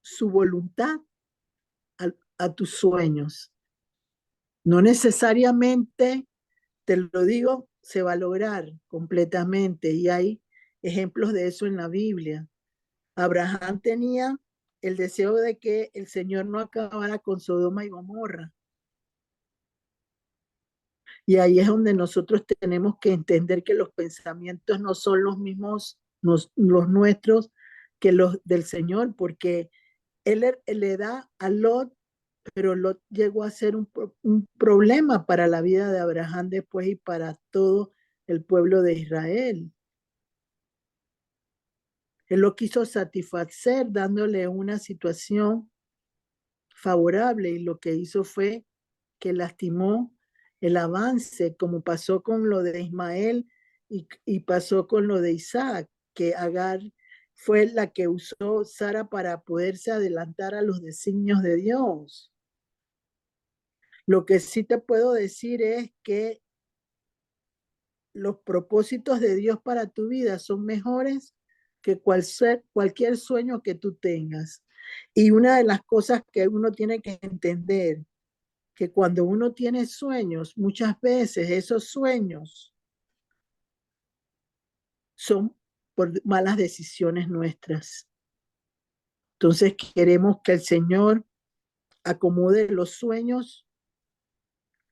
su voluntad a tus sueños. No necesariamente, te lo digo, se va a lograr completamente, y hay ejemplos de eso en la Biblia. Abraham tenía el deseo de que el Señor no acabara con Sodoma y Gomorra. Y ahí es donde nosotros tenemos que entender que los pensamientos no son los mismos, los nuestros, que los del Señor, porque Él le da a Lot, pero Lot llegó a ser un problema para la vida de Abraham después y para todo el pueblo de Israel. Él lo quiso satisfacer dándole una situación favorable, y lo que hizo fue que lastimó el avance, como pasó con lo de Ismael y pasó con lo de Isaac, que Agar fue la que usó Sara para poderse adelantar a los designios de Dios. Lo que sí te puedo decir es que los propósitos de Dios para tu vida son mejores que cualquier sueño que tú tengas. Y una de las cosas que uno tiene que entender, que cuando uno tiene sueños, muchas veces esos sueños son por malas decisiones nuestras. Entonces queremos que el Señor acomode los sueños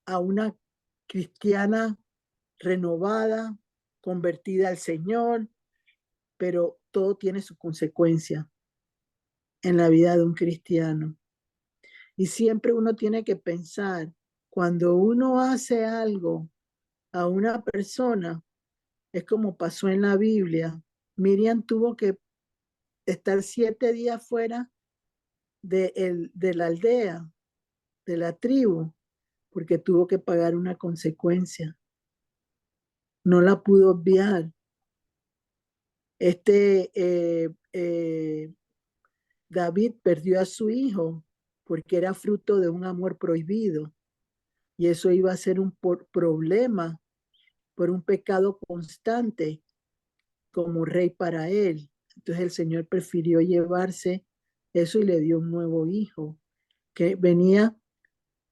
a una cristiana renovada, convertida al Señor, pero todo tiene su consecuencia en la vida de un cristiano. Y siempre uno tiene que pensar, cuando uno hace algo a una persona, es como pasó en la Biblia. Miriam tuvo que estar 7 días fuera de la aldea, de la tribu, porque tuvo que pagar una consecuencia. No la pudo obviar. David perdió a su hijo porque era fruto de un amor prohibido, y eso iba a ser un problema por un pecado constante como rey para él. Entonces el Señor prefirió llevarse eso y le dio un nuevo hijo que venía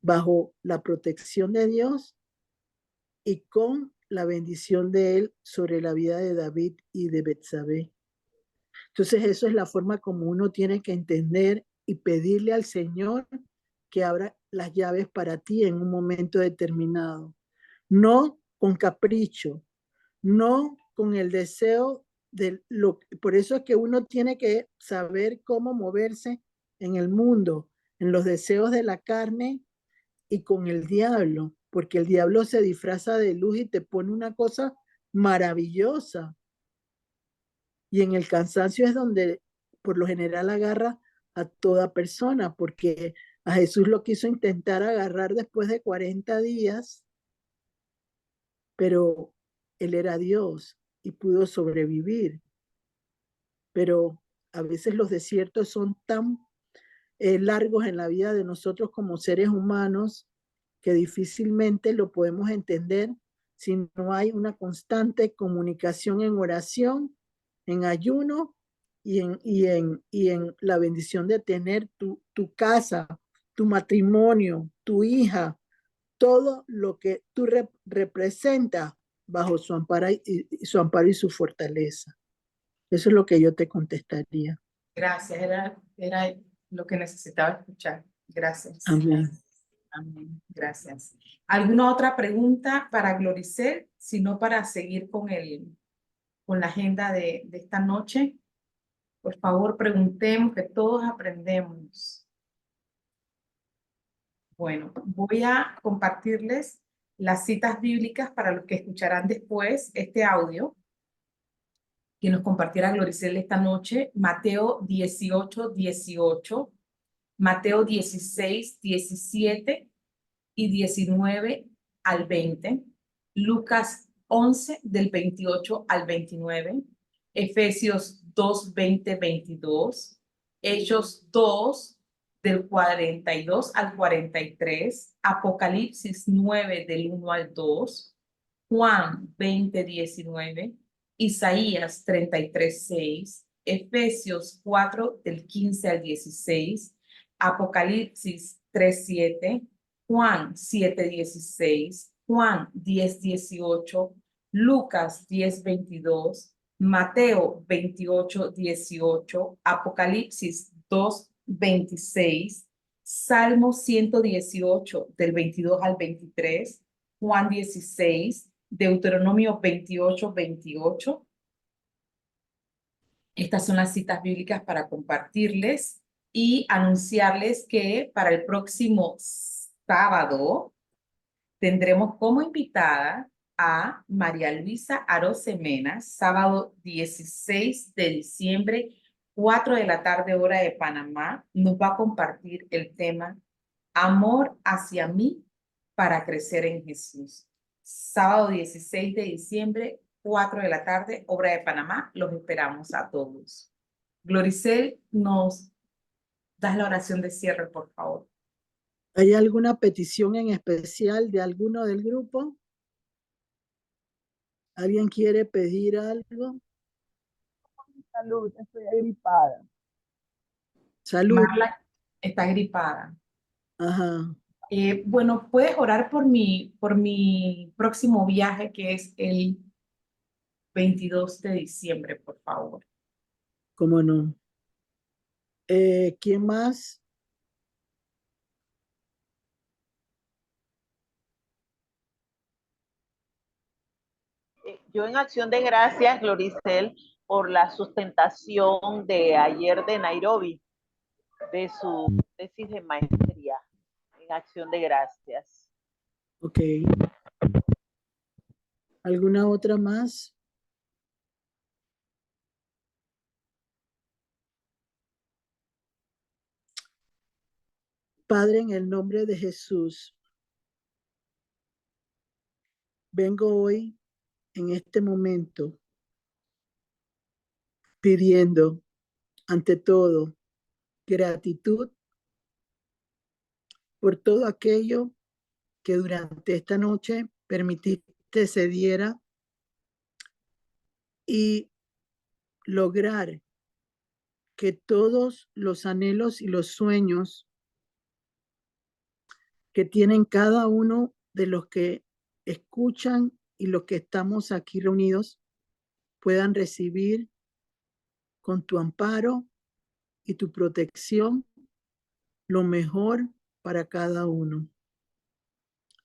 bajo la protección de Dios y con la bendición de él sobre la vida de David y de Betsabé. Entonces eso es la forma como uno tiene que entender y pedirle al Señor que abra las llaves para ti en un momento determinado. No con capricho, no con el deseo de lo. Por eso es que uno tiene que saber cómo moverse en el mundo, en los deseos de la carne y con el diablo, porque el diablo se disfraza de luz y te pone una cosa maravillosa. Y en el cansancio es donde por lo general agarra a toda persona, porque a Jesús lo quiso intentar agarrar después de 40 días, pero él era Dios y pudo sobrevivir. Pero a veces los desiertos son tan largos en la vida de nosotros como seres humanos que difícilmente lo podemos entender si no hay una constante comunicación en oración, en ayuno y en la bendición de tener tu casa, tu matrimonio, tu hija, todo lo que tú representas bajo su amparo y su fortaleza. Eso es lo que yo te contestaría. Gracias, era lo que necesitaba escuchar. Gracias. Amén. Amén. Gracias. ¿Alguna otra pregunta para Gloricel? Si no, para seguir con la agenda de esta noche. Por favor, preguntemos, que todos aprendemos. Bueno, voy a compartirles las citas bíblicas para los que escucharán después este audio que nos compartiera Gloricel esta noche. Mateo 18:18, Mateo 16:17 y 19 al 20, Lucas 11 del 28 al 29, Efesios 2, 20, 22, Hechos 2 del 42 al 43, Apocalipsis 9 del 1 al 2, Juan 20, 19, Isaías 33, 6, Efesios 4 del 15 al 16, Apocalipsis 3, 7, Juan 7:16, Juan 10:18, Lucas 10:22, Mateo 28:18, Apocalipsis 2:26, Salmo 118 del 22 al 23, Juan 16, Deuteronomio 28:28. Estas son las citas bíblicas para compartirles y anunciarles que para el próximo sábado tendremos como invitada a María Luisa Arosemena, sábado 16 de diciembre, 4 de la tarde, hora de Panamá. Nos va a compartir el tema Amor hacia mí para crecer en Jesús. Sábado 16 de diciembre, 4 de la tarde, hora de Panamá. Los esperamos a todos. Gloricel, nos das la oración de cierre, por favor. ¿Hay alguna petición en especial de alguno del grupo? ¿Alguien quiere pedir algo? Salud, estoy agripada. Salud. Marla está gripada. Ajá. Bueno, puedes orar por mi próximo viaje, que es el 22 de diciembre, por favor. ¿Cómo no? ¿Quién más? Yo en acción de gracias, Gloricel, por la sustentación de ayer de Nairobi, de su tesis de maestría. En acción de gracias. Ok. ¿Alguna otra más? Padre, en el nombre de Jesús, vengo hoy, en este momento, pidiendo, ante todo, gratitud por todo aquello que durante esta noche permitiste se diera y lograr que todos los anhelos y los sueños que tienen cada uno de los que escuchan y los que estamos aquí reunidos puedan recibir con tu amparo y tu protección lo mejor para cada uno.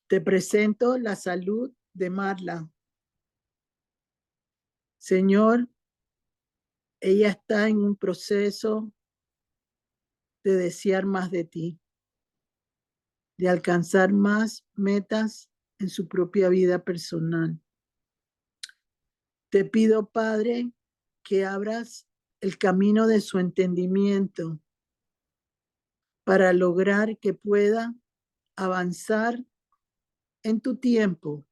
Te presento la salud de Marla. Señor, ella está en un proceso de desear más de ti. de alcanzar más metas en su propia vida personal. Te pido, Padre, que abras el camino de su entendimiento para lograr que pueda avanzar en tu tiempo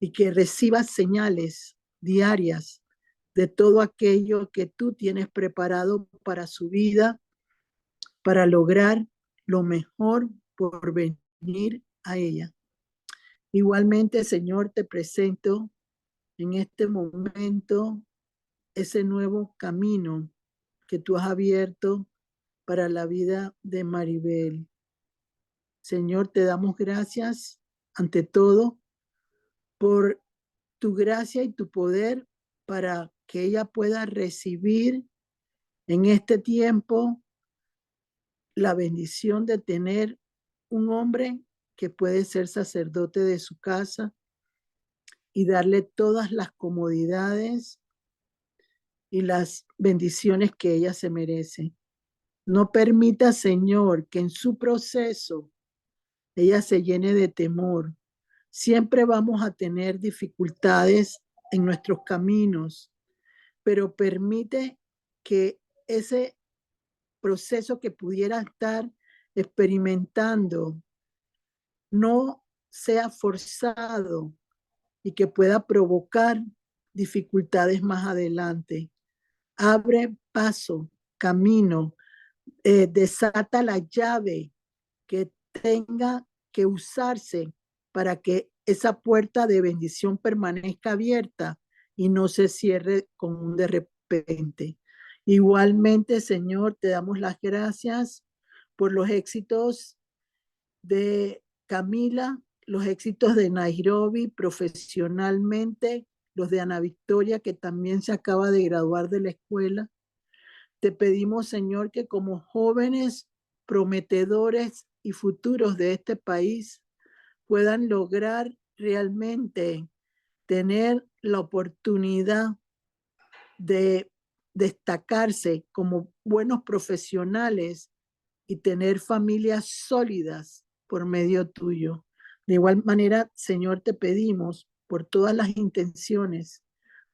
y que reciba señales diarias de todo aquello que tú tienes preparado para su vida, para lograr lo mejor por venir a ella. Igualmente, Señor, te presento en este momento ese nuevo camino que tú has abierto para la vida de Maribel. Señor, te damos gracias ante todo por tu gracia y tu poder para que ella pueda recibir en este tiempo la bendición de tener un hombre que puede ser sacerdote de su casa y darle todas las comodidades y las bendiciones que ella se merece. No permita, Señor, que en su proceso ella se llene de temor. Siempre vamos a tener dificultades en nuestros caminos, pero permite que ese proceso que pudiera estar experimentando no sea forzado y que pueda provocar dificultades más adelante. Abre paso, camino, desata la llave que tenga que usarse para que esa puerta de bendición permanezca abierta y no se cierre con un de repente. Igualmente, Señor, te damos las gracias por los éxitos de Camila, los éxitos de Nairobi profesionalmente, los de Ana Victoria, que también se acaba de graduar de la escuela. Te pedimos, Señor, que como jóvenes prometedores y futuros de este país puedan lograr realmente tener la oportunidad de destacarse como buenos profesionales y tener familias sólidas por medio tuyo. De igual manera, Señor, te pedimos por todas las intenciones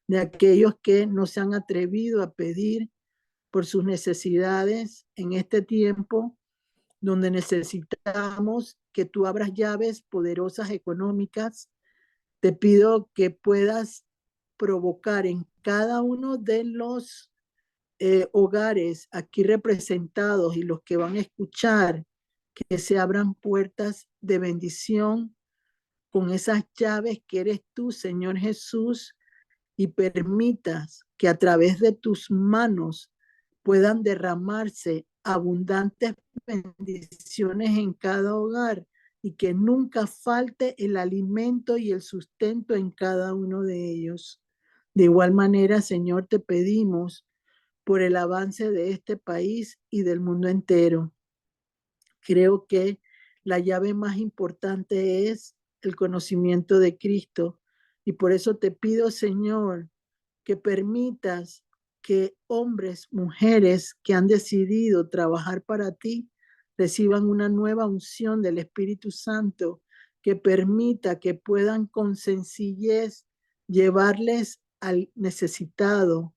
de aquellos que no se han atrevido a pedir por sus necesidades en este tiempo donde necesitamos que tú abras llaves poderosas económicas. Te pido que puedas provocar en cada uno de los hogares aquí representados y los que van a escuchar, que se abran puertas de bendición con esas llaves que eres tú, Señor Jesús, y permitas que a través de tus manos puedan derramarse abundantes bendiciones en cada hogar y que nunca falte el alimento y el sustento en cada uno de ellos. De igual manera, Señor, te pedimos por el avance de este país y del mundo entero. Creo que la llave más importante es el conocimiento de Cristo y por eso te pido, Señor, que permitas que hombres, mujeres que han decidido trabajar para ti reciban una nueva unción del Espíritu Santo que permita que puedan con sencillez llevarles al necesitado,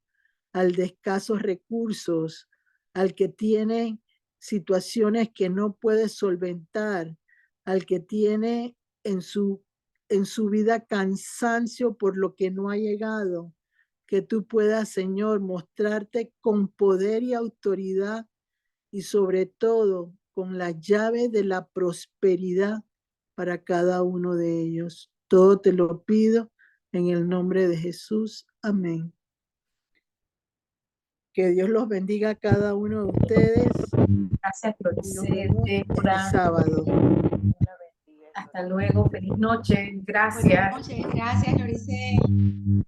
al de escasos recursos, al que tiene situaciones que no puede solventar, al que tiene en su vida cansancio por lo que no ha llegado. Que tú puedas, Señor, mostrarte con poder y autoridad y sobre todo con la llave de la prosperidad para cada uno de ellos. Todo te lo pido en el nombre de Jesús. Amén. Que Dios los bendiga a cada uno de ustedes. Gracias, Y nos Floricel, vemos el Débora. sábado. Hasta luego. Feliz noche. Buenas Gracias. noches, gracias, Loricel.